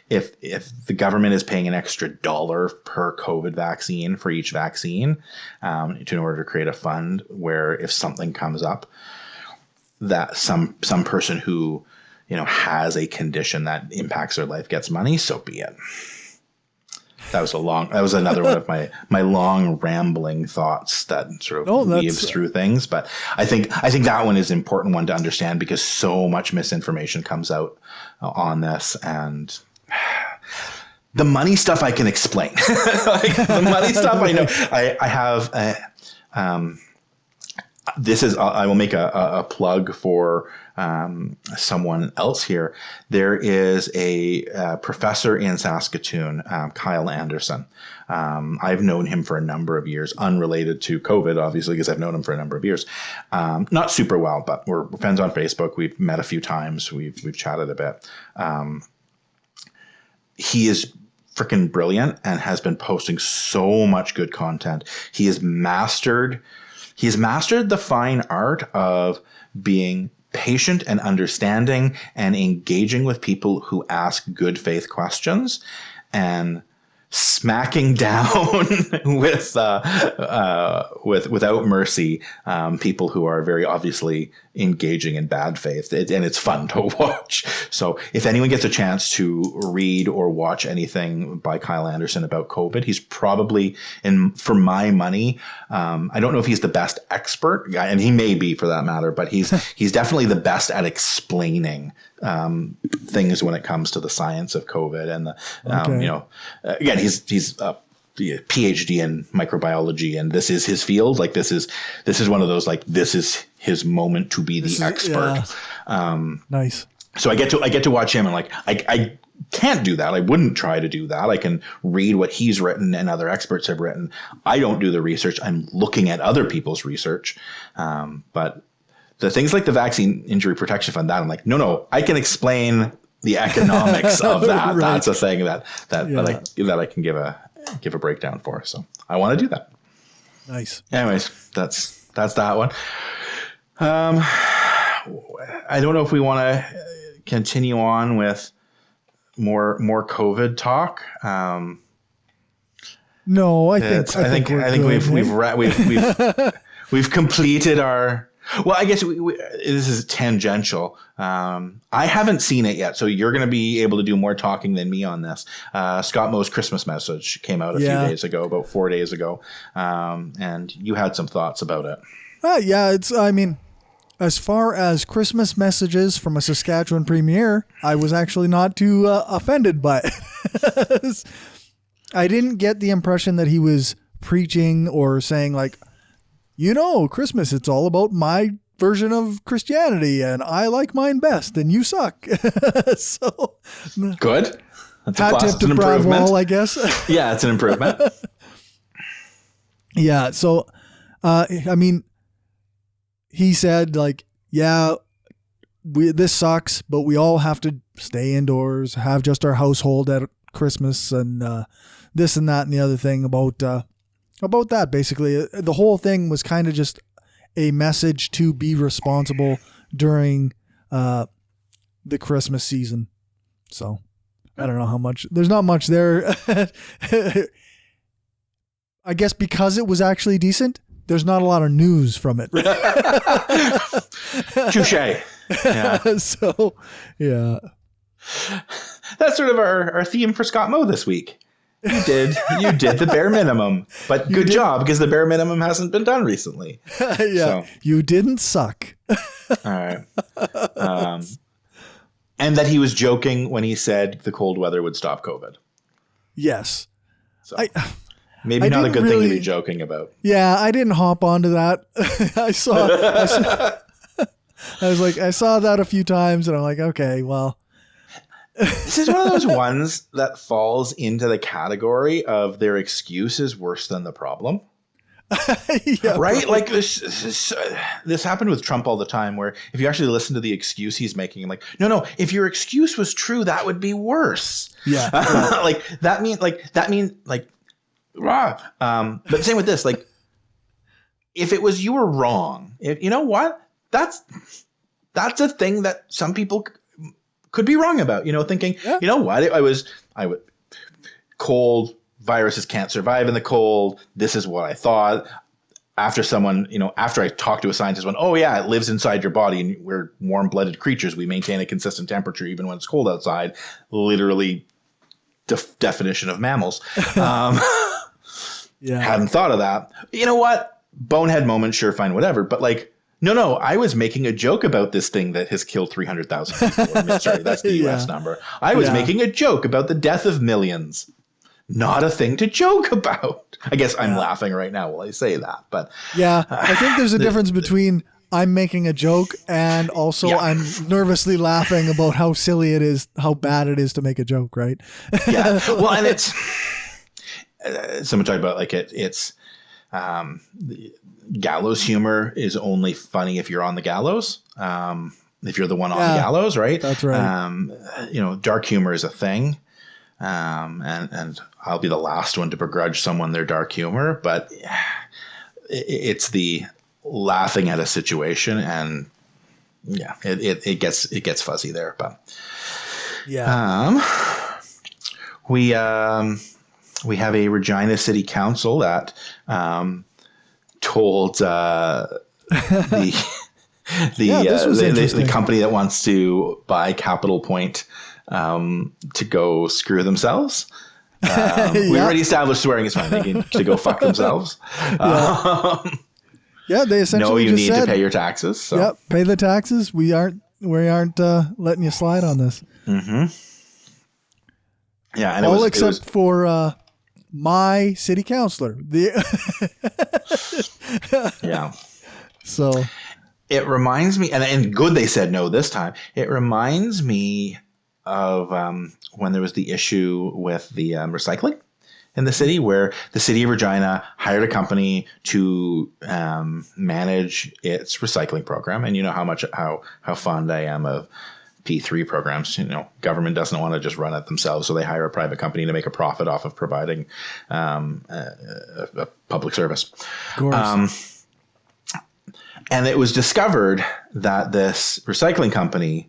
if the government is paying an extra $1 per COVID vaccine for each vaccine, in order to create a fund where if something comes up, that some person who, has a condition that impacts their life gets money, so be it. That was another one of my long rambling thoughts that sort of weaves through things. But I think that one is an important one to understand because so much misinformation comes out on this, and the money stuff I can explain. The money stuff I know. I have this is, I will make a plug for someone else here. There is a professor in Saskatoon, Kyle Anderson. I've known him for a number of years, unrelated to COVID, obviously, because I've known him for a number of years. Not super well, but we're friends on Facebook. We've met a few times. We've chatted a bit. He is freaking brilliant and has been posting so much good content. He's mastered the fine art of being patient and understanding and engaging with people who ask good faith questions and smacking down without mercy people who are very obviously engaging in bad faith, and it's fun to watch. So if anyone gets a chance to read or watch anything by Kyle Anderson about COVID, he's probably, for my money, I don't know if he's the best expert, and he may be for that matter, but he's definitely the best at explaining things when it comes to the science of COVID. And again, he's a PhD in microbiology, and this is his field. Like this is one of those, like, this is his moment to be the expert. Yeah. Nice. So I get to watch him, and like I can't do that. I wouldn't try to do that. I can read what he's written and other experts have written. I don't do the research. I'm looking at other people's research. But the things like the Vaccine Injury Protection Fund, that I'm like, no, I can explain the economics of that. Right. That's a thing that I can give a breakdown for. So I want to do that. Nice. Anyways, that's that one. I don't know if we want to continue on with more COVID talk. No, I think we've completed our. Well, I guess this is tangential. I haven't seen it yet, so you're going to be able to do more talking than me on this. Scott Moe's Christmas message came out a few days ago, about 4 days ago, and you had some thoughts about it. As far as Christmas messages from a Saskatchewan premier, I was actually not too offended by it. I didn't get the impression that he was preaching or saying like, Christmas, it's all about my version of Christianity and I like mine best and you suck. So good. That's an improvement. I guess. Yeah, it's an improvement. Yeah. So, he said like, this sucks, but we all have to stay indoors, have just our household at Christmas and this and that and the other thing about that. Basically, the whole thing was kind of just a message to be responsible during the Christmas season. So I don't know how much. There's not much there. I guess because it was actually decent, there's not a lot of news from it. Touche. Yeah. So, yeah. That's sort of our theme for Scott Moe this week. You did the bare minimum, but good job, because the bare minimum hasn't been done recently. Yeah. So. You didn't suck. All right. And that he was joking when he said the cold weather would stop COVID. Yes. So. Maybe not a good thing to be joking about. Yeah, I didn't hop onto that. I saw that a few times and I'm like, okay, well. This is one of those ones that falls into the category of their excuse is worse than the problem. Yeah, right? Like this happened with Trump all the time, where if you actually listen to the excuse he's making, I'm like, no, if your excuse was true, that would be worse. Yeah. But same with this, like, if it was, you were wrong, you know what? That's a thing that some people could be wrong about, thinking, you know what? I would cold, viruses can't survive in the cold. This is what I thought. After I talked to a scientist, went, oh yeah, it lives inside your body and we're warm-blooded creatures. We maintain a consistent temperature even when it's cold outside. Literally definition of mammals. Yeah. Hadn't thought of that. You know what? Bonehead moment, sure, fine, whatever. But like, no, I was making a joke about this thing that has killed 300,000 people. Sorry, that's the U.S. number. I was making a joke about the death of millions. not a thing to joke about. I guess I'm laughing right now while I say that, but yeah, I think there's a difference between I'm making a joke and also I'm nervously laughing about how silly it is, how bad it is to make a joke, right? Yeah. Well, and it's someone talked about like it's gallows humor is only funny if you're on the gallows. If you're the one on the gallows, right? That's right. Dark humor is a thing. And I'll be the last one to begrudge someone their dark humor, but it's the laughing at a situation, and it gets fuzzy there. But we have a Regina City Council that told the company that wants to buy Capital Point to go screw themselves. We already established swearing is fine. They can to go fuck themselves. They essentially you need to pay your taxes. So. Yep, pay the taxes. We aren't letting you slide on this. Mm-hmm. Yeah, and all except for my city councilor. Yeah. So it reminds me, and good they said no this time. It reminds me of when there was the issue with the recycling in the city, where the city of Regina hired a company to manage its recycling program. And you know how fond I am of P3 programs. Government doesn't want to just run it themselves, so they hire a private company to make a profit off of providing a public service. Of course. And it was discovered that this recycling company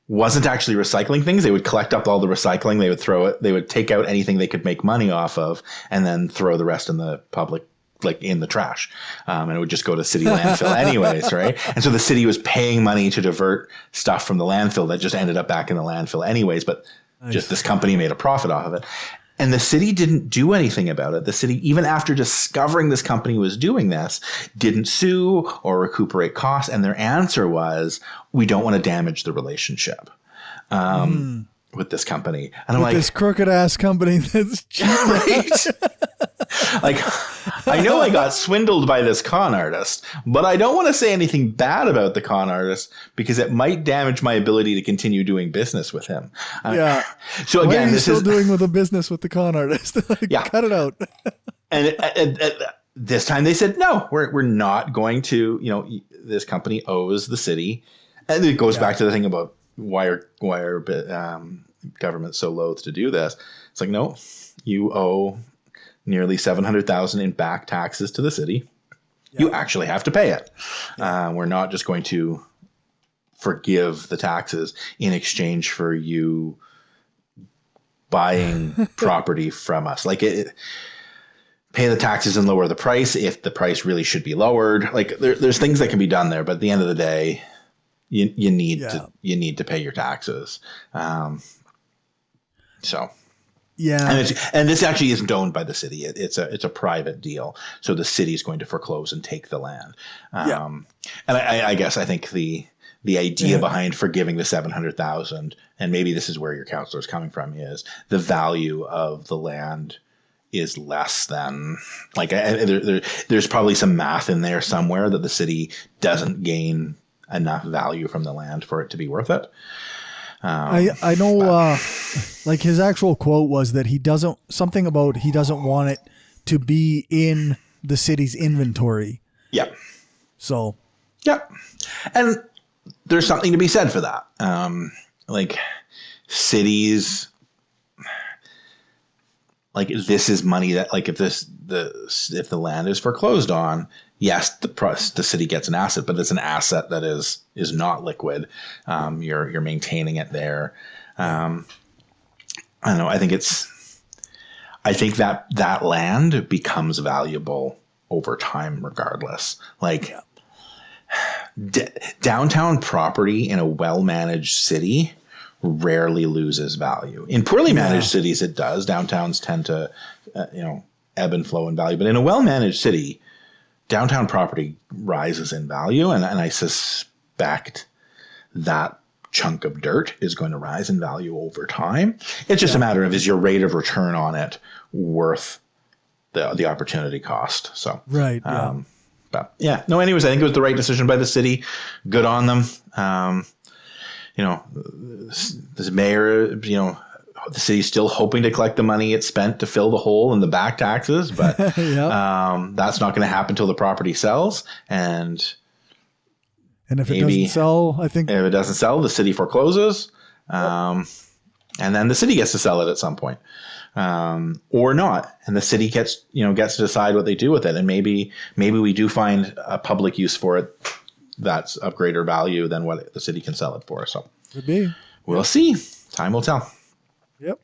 wasn't actually recycling things. They would collect up all the recycling. They would throw it. They would take out anything they could make money off of and then throw the rest in the public, like in the trash. And it would just go to city landfill anyways, right? And so the city was paying money to divert stuff from the landfill that just ended up back in the landfill anyways. But just this company made a profit off of it. And the city didn't do anything about it. The city, even after discovering this company was doing this, didn't sue or recuperate costs. And their answer was, we don't want to damage the relationship with this company. And I'm like, this crooked ass company that's cheap. Right? Like, I know I got swindled by this con artist, but I don't want to say anything bad about the con artist because it might damage my ability to continue doing business with him. Yeah. So again, what are you still doing with a business with the con artist? Cut it out. and this time they said, no, we're not going to, this company owes the city. And it goes back to the thing about why are governments so loath to do this? It's like, no, you owe nearly $700,000 in back taxes to the city. Yeah. You actually have to pay it. Yeah. We're not just going to forgive the taxes in exchange for you buying property from us. Like pay the taxes and lower the price if the price really should be lowered. Like there's things that can be done there, but at the end of the day, you need to pay your taxes. So. Yeah, and this actually isn't owned by the city. It's a private deal, so the city is going to foreclose and take the land. And I guess I think the idea behind forgiving the $700,000, and maybe this is where your counselor is coming from, is the value of the land is less than like there's probably some math in there somewhere that the city doesn't gain enough value from the land for it to be worth it. I know, like his actual quote was that he doesn't want it to be in the city's inventory. Yeah. So. Yeah. And there's something to be said for that. Like cities, like this is money that like if the land is foreclosed on, yes, the city gets an asset, but it's an asset that is not liquid. You're maintaining it there. I don't know. I think that land becomes valuable over time, regardless. Like downtown property in a well-managed city rarely loses value. In poorly managed cities, it does. Downtowns tend to, ebb and flow in value. But in a well-managed city, downtown property rises in value, and I suspect that chunk of dirt is going to rise in value over time. It's just a matter of, is your rate of return on it worth the opportunity cost? So, right. But yeah, no, anyways, I think it was the right decision by the city. Good on them. This mayor, the city's still hoping to collect the money it spent to fill the hole in the back taxes, but that's not going to happen until the property sells. And if it doesn't sell, I think if it doesn't sell, the city forecloses. And then the city gets to sell it at some point. Or not, and the city gets to decide what they do with it, and maybe we do find a public use for it that's of greater value than what the city can sell it for. So could be. We'll see. Time will tell. Yep.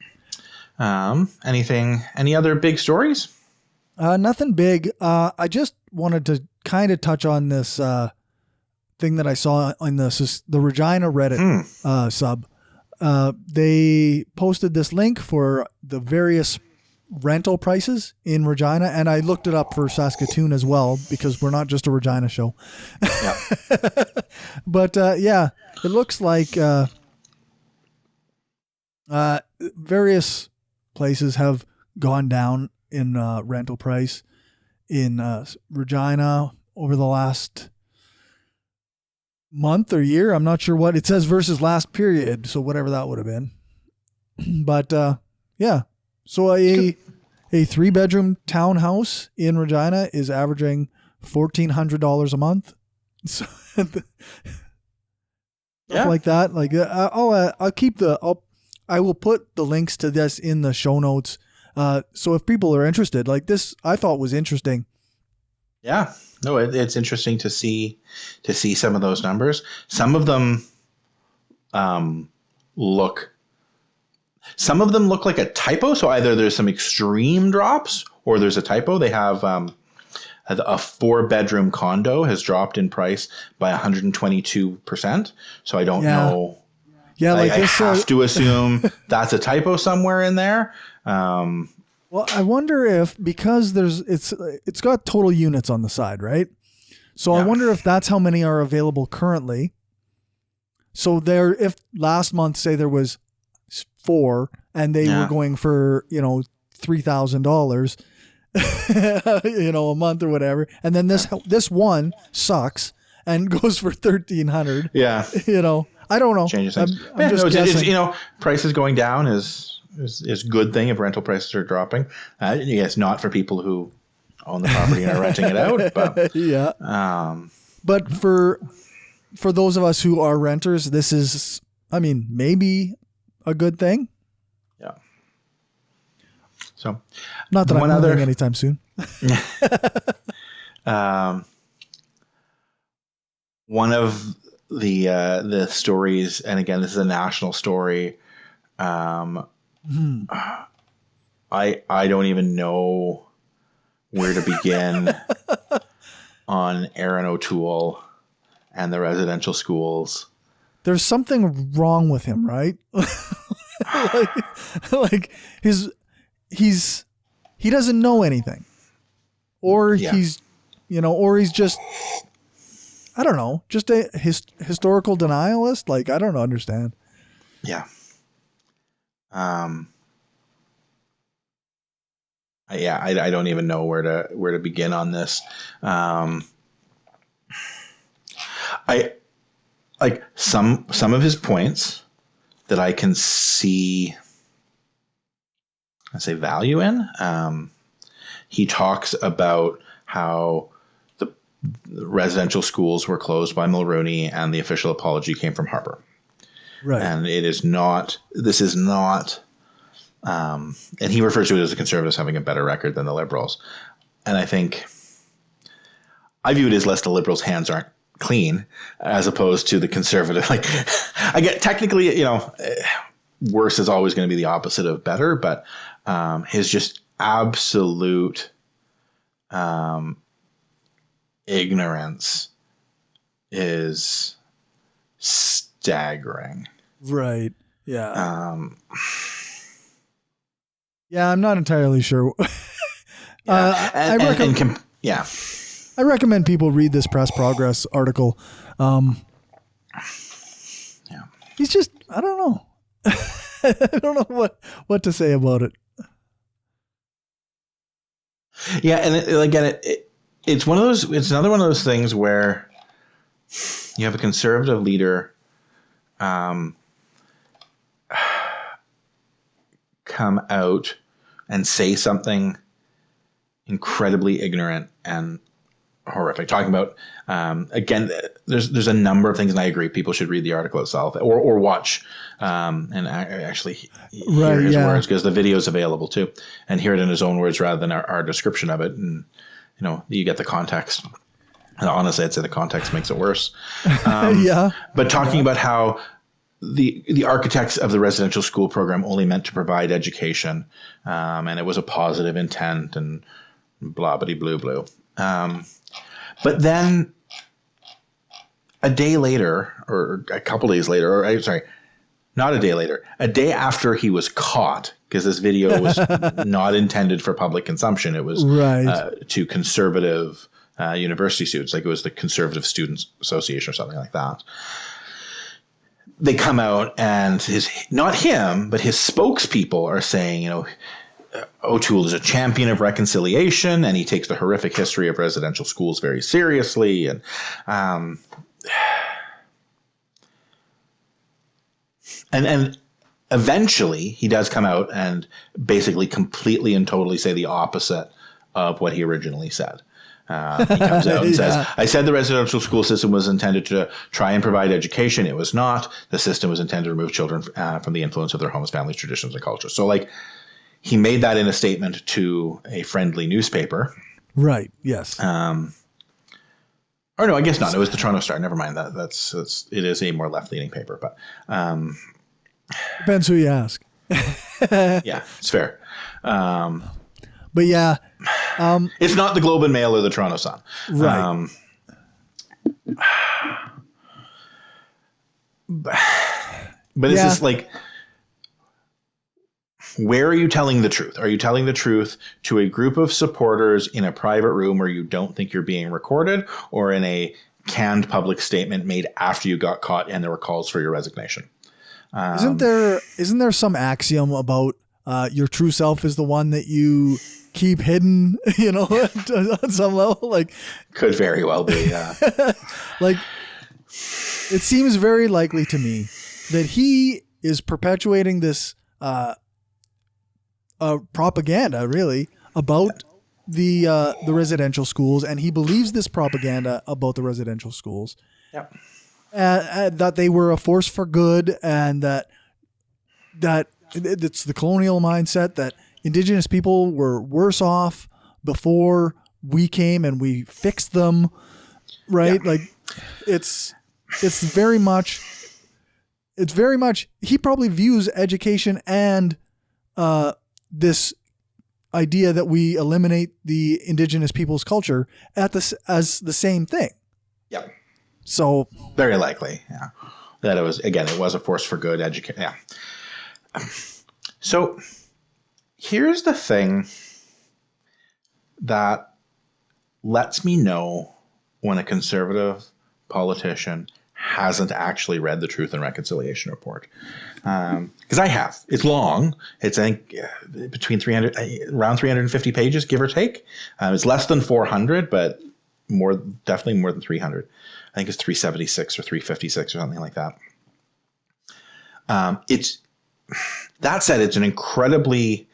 Any other big stories? Nothing big. I just wanted to kind of touch on this thing that I saw on the Regina Reddit sub. They posted this link for the various rental prices in Regina, and I looked it up for Saskatoon as well, because we're not just a Regina show. Yeah. But it looks like various places have gone down in rental price in Regina over the last month or year. I'm not sure what it says versus last period, so whatever that would have been. But so a 3-bedroom townhouse in Regina is averaging $1,400 a month. So stuff like that. Like I will put the links to this in the show notes. So if people are interested, like this, I thought was interesting. Yeah. No, it's interesting to see some of those numbers. Some of them look like a typo. So either there's some extreme drops or there's a typo. They have a 4-bedroom condo has dropped in price by 122%. So I don't know. Yeah, I have to assume that's a typo somewhere in there. Well, I wonder if, because it's got total units on the side, right? So I wonder if that's how many are available currently. So if last month, say there was 4 and they were going for, $3,000, a month or whatever. And then this one sucks and goes for $1,300. Yeah. I don't know. Changes things. I'm just guessing. Prices going down is a good thing if rental prices are dropping. It's not for people who own the property and are renting it out. But but for those of us who are renters, this is, maybe a good thing. Yeah. So, not that I'm moving anytime soon. One of the stories, and again, this is a national story. I don't even know where to begin on Aaron O'Toole and the residential schools. There's something wrong with him, right? like he doesn't know anything, or he's just, I don't know, just a historical denialist. Like, I don't understand. Yeah. I don't even know where to begin on this. I like some of his points that I can see, say, value in. He talks about how the residential schools were closed by Mulrooney and the official apology came from Harper. Right. And this is not, and he refers to it as the Conservatives having a better record than the Liberals. And I think I view it as less the Liberals' hands aren't clean as opposed to the Conservative. Like, I get technically, worse is always going to be the opposite of better, but his just absolute ignorance is staggering. Right. Yeah. I'm not entirely sure. I recommend people read this Press Progress article. he's just, I don't know. I don't know what to say about it. Yeah. And again, it's one of those, it's another one of those things where you have a conservative leader, come out and say something incredibly ignorant and horrific. Talking about, again, there's a number of things, and I agree, people should read the article itself or watch and actually hear his words, because the video is available too, and hear it in his own words rather than our description of it. And, you know, you get the context. And honestly, I'd say the context makes it worse. But talking about how the architects of the residential school program only meant to provide education, and it was a positive intent, and blah, bitty, blue, blue. But then a day later, or a couple days later, not a day later, a day after he was caught, because this video was not intended for public consumption. It was to conservative university students, like it was the Conservative Students Association or something like that. They come out, and not him, but his spokespeople are saying, you know, O'Toole is a champion of reconciliation, and he takes the horrific history of residential schools very seriously. And eventually he does come out and basically completely and totally say the opposite of what he originally said. He comes out and says, I said the residential school system was intended to try and provide education. It was not. The system was intended to remove children from the influence of their homes, families, traditions, and culture. So, like, he made that in a statement to a friendly newspaper. Right. Yes. Or no, I guess not. It was the Toronto Star. Never mind. It is a more left-leaning paper, but depends who you ask. Yeah, it's fair. But yeah, it's not the Globe and Mail or the Toronto Sun. Right. But it's just like, where are you telling the truth? Are you telling the truth to a group of supporters in a private room where you don't think you're being recorded, or in a canned public statement made after you got caught and there were calls for your resignation? Isn't there some axiom about your true self is the one that you keep hidden, you know, on some level? Like, could very well be, yeah. Like, it seems very likely to me that he is perpetuating this propaganda, really, about the residential schools, and he believes this propaganda about the residential schools. Yep. That they were a force for good, and that it's the colonial mindset that Indigenous people were worse off before we came and we fixed them, right? Yeah. Like, it's very much he probably views education and this idea that we eliminate the Indigenous people's culture as the same thing. Yeah. So very likely, yeah, that it was a force for good education. Yeah. So here's the thing that lets me know when a conservative politician hasn't actually read the Truth and Reconciliation Report. Because I have. It's long. It's, I think, between around 350 pages, give or take. It's less than 400, but definitely more than 300. I think it's 376 or 356 or something like that. That said, it's an incredibly,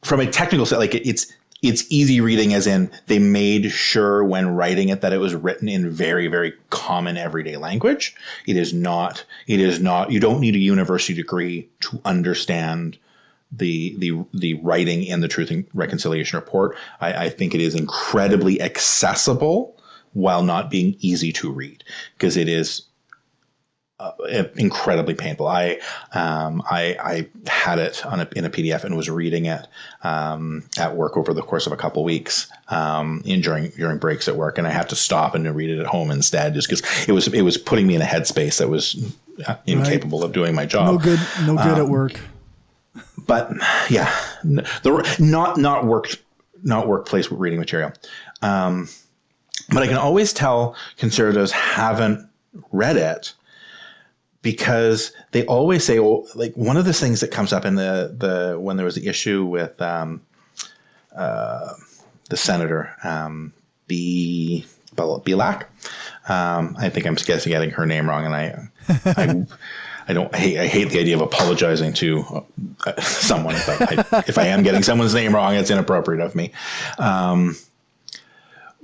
from a technical set, like it's easy reading, as in they made sure when writing it that it was written in very, very common everyday language. It is not, you don't need a university degree to understand the writing in the Truth and Reconciliation Report. I think it is incredibly accessible while not being easy to read, because it is incredibly painful. I had it in a PDF and was reading it at work over the course of a couple weeks during breaks at work, and I had to stop and read it at home instead, just because it was putting me in a headspace that was incapable of doing my job. No good at work. But yeah, not workplace reading material. But I can always tell conservatives haven't read it because they always say, oh, like one of the things that comes up in the when there was the issue with the senator, Belak. I think I'm getting her name wrong, and I hate the idea of apologizing to someone. But if I am getting someone's name wrong, it's inappropriate of me.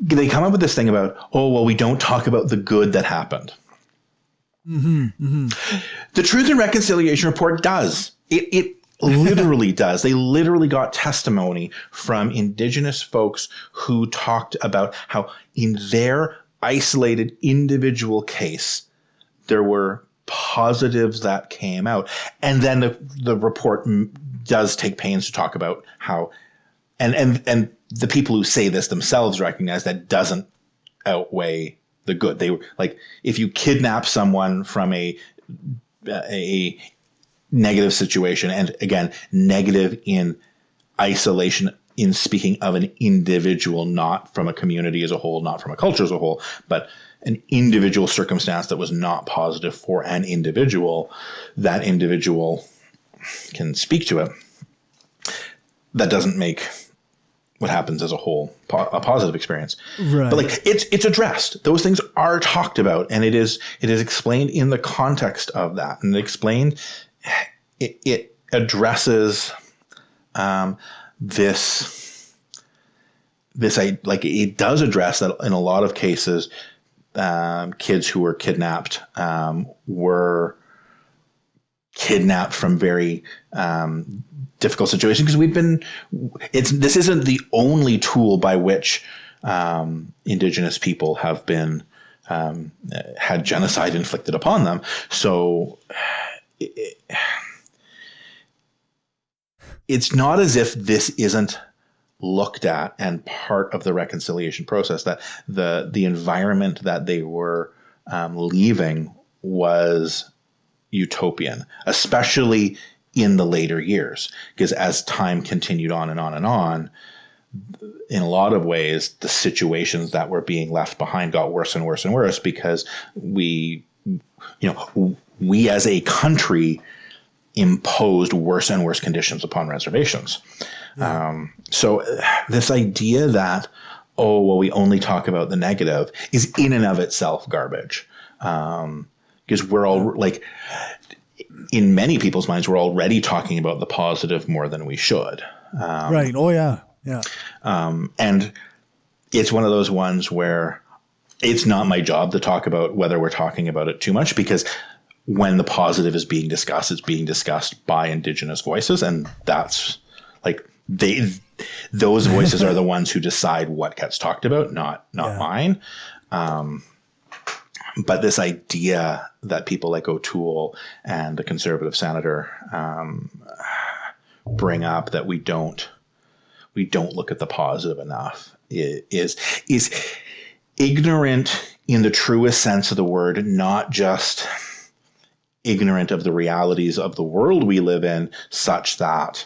They come up with this thing about, oh, well, we don't talk about the good that happened. Mm-hmm, mm-hmm. The Truth and Reconciliation Report does. It literally does. They literally got testimony from Indigenous folks who talked about how in their isolated individual case, there were positives that came out. And then the report does take pains to talk about how, and the people who say this themselves recognize that doesn't outweigh the good. They were like, if you kidnap someone from a negative situation, and again, negative in isolation, in speaking of an individual, not from a community as a whole, not from a culture as a whole, but an individual circumstance that was not positive for an individual, that individual can speak to it. That doesn't make what happens as a whole a positive experience. Right. But like it's addressed. Those things are talked about, and it is explained in the context of that, and it addresses this like it does address that in a lot of cases. Kids who were kidnapped were kidnapped from very difficult situations, because this isn't the only tool by which Indigenous people have been had genocide inflicted upon them. So it's not as if this isn't looked at and part of the reconciliation process, that the environment that they were leaving was utopian, especially in the later years, because as time continued on and on and on, in a lot of ways, the situations that were being left behind got worse and worse and worse, because we as a country imposed worse and worse conditions upon reservations. Yeah. So this idea that, oh, well, we only talk about the negative is in and of itself garbage. Because we're all like, in many people's minds, we're already talking about the positive more than we should. Right. Oh, yeah. Yeah. And it's one of those ones where it's not my job to talk about whether we're talking about it too much, because when the positive is being discussed, it's being discussed by Indigenous voices. And that's like, those voices are the ones who decide what gets talked about, not mine. But this idea that people like O'Toole and the Conservative senator bring up, that we don't look at the positive enough, is ignorant in the truest sense of the word, not just ignorant of the realities of the world we live in, such that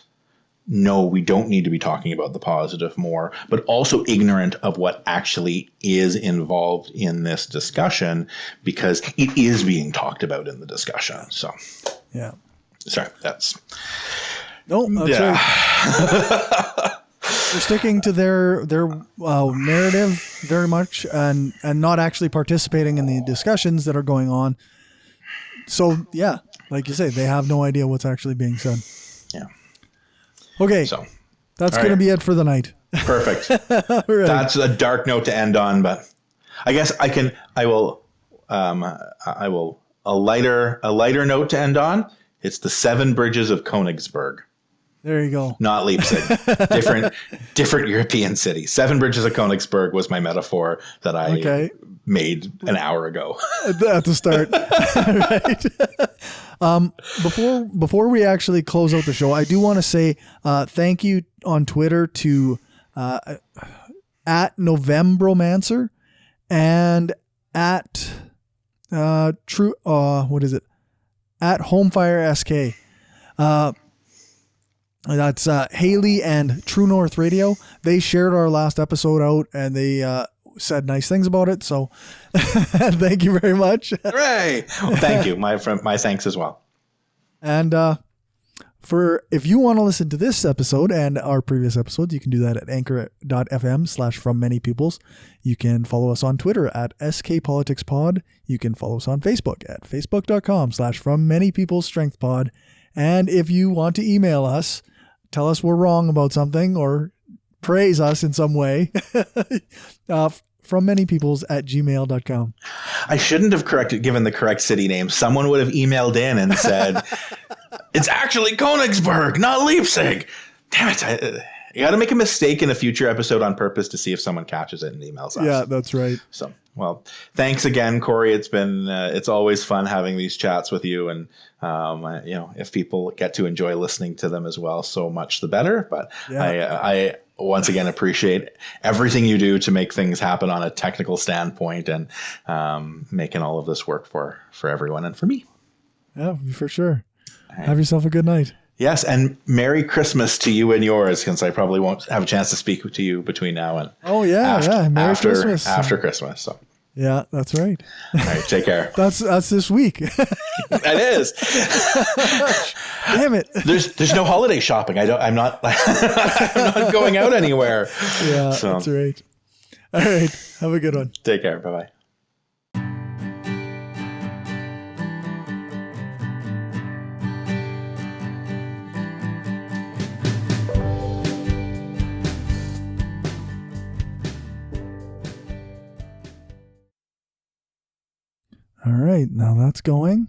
no, we don't need to be talking about the positive more, but also ignorant of what actually is involved in this discussion, because it is being talked about in the discussion. So, yeah. Sorry, that's... No, that's right. They're sticking to their narrative very much, and not actually participating in the discussions that are going on. So, yeah, like you say, they have no idea what's actually being said. Yeah. Okay, so that's going to be it for the night. Perfect. Right. That's a dark note to end on, but I guess I will a lighter note to end on. It's the 7 bridges of Königsberg. There you go. Not Leipzig. different European city. 7 bridges of Königsberg was my metaphor that I made an hour ago. At the start. Right. Before we actually close out the show, I do want to say thank you on Twitter to at Novembromancer and at True what is it? At Homefire SK. That's Haley and True North Radio. They shared our last episode out, and they said nice things about it. So thank you very much. Hooray! Well, thank you. My thanks as well. And if you want to listen to this episode and our previous episodes, you can do that at anchor.fm/FromManyPeoples. You can follow us on Twitter at skpoliticspod. You can follow us on Facebook at facebook.com/FromManyPeoplesStrengthPod. And if you want to email us, tell us we're wrong about something or praise us in some way, FromManyPeoples@gmail.com. I shouldn't have given the correct city name. Someone would have emailed in and said, it's actually Königsberg, not Leipzig. Damn it. You got to make a mistake in a future episode on purpose to see if someone catches it and emails us. Yeah, that's right. So, well, thanks again, Cory. It's been, it's always fun having these chats with you. And, if people get to enjoy listening to them as well, so much the better. But yeah. I once again appreciate everything you do to make things happen on a technical standpoint and making all of this work for everyone and for me. Yeah, for sure. Right. Have yourself a good night. Yes, and Merry Christmas to you and yours, since I probably won't have a chance to speak to you between now and Merry Christmas after Christmas. So yeah, that's right. All right, take care. That's this week. That is. Damn it. There's no holiday shopping. I'm not I'm not going out anywhere. Yeah, that's right. All right, have a good one. Take care. Bye-bye. All right, now that's going.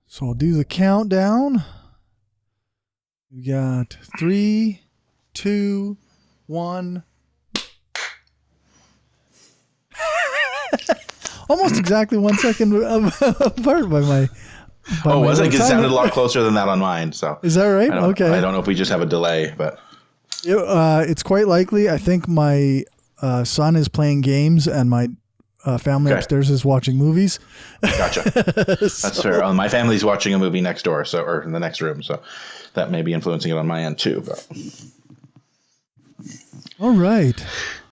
So I'll do the countdown. We got 3, 2, 1. Almost exactly 1 second apart by my. Was it? It sounded a lot closer than that on mine. So is that right? Okay. I don't know if we just have a delay, but it's quite likely. I think my son is playing games and my family upstairs is watching movies. Gotcha. That's fair. My family's watching a movie next door, or in the next room, so that may be influencing it on my end too. But all right.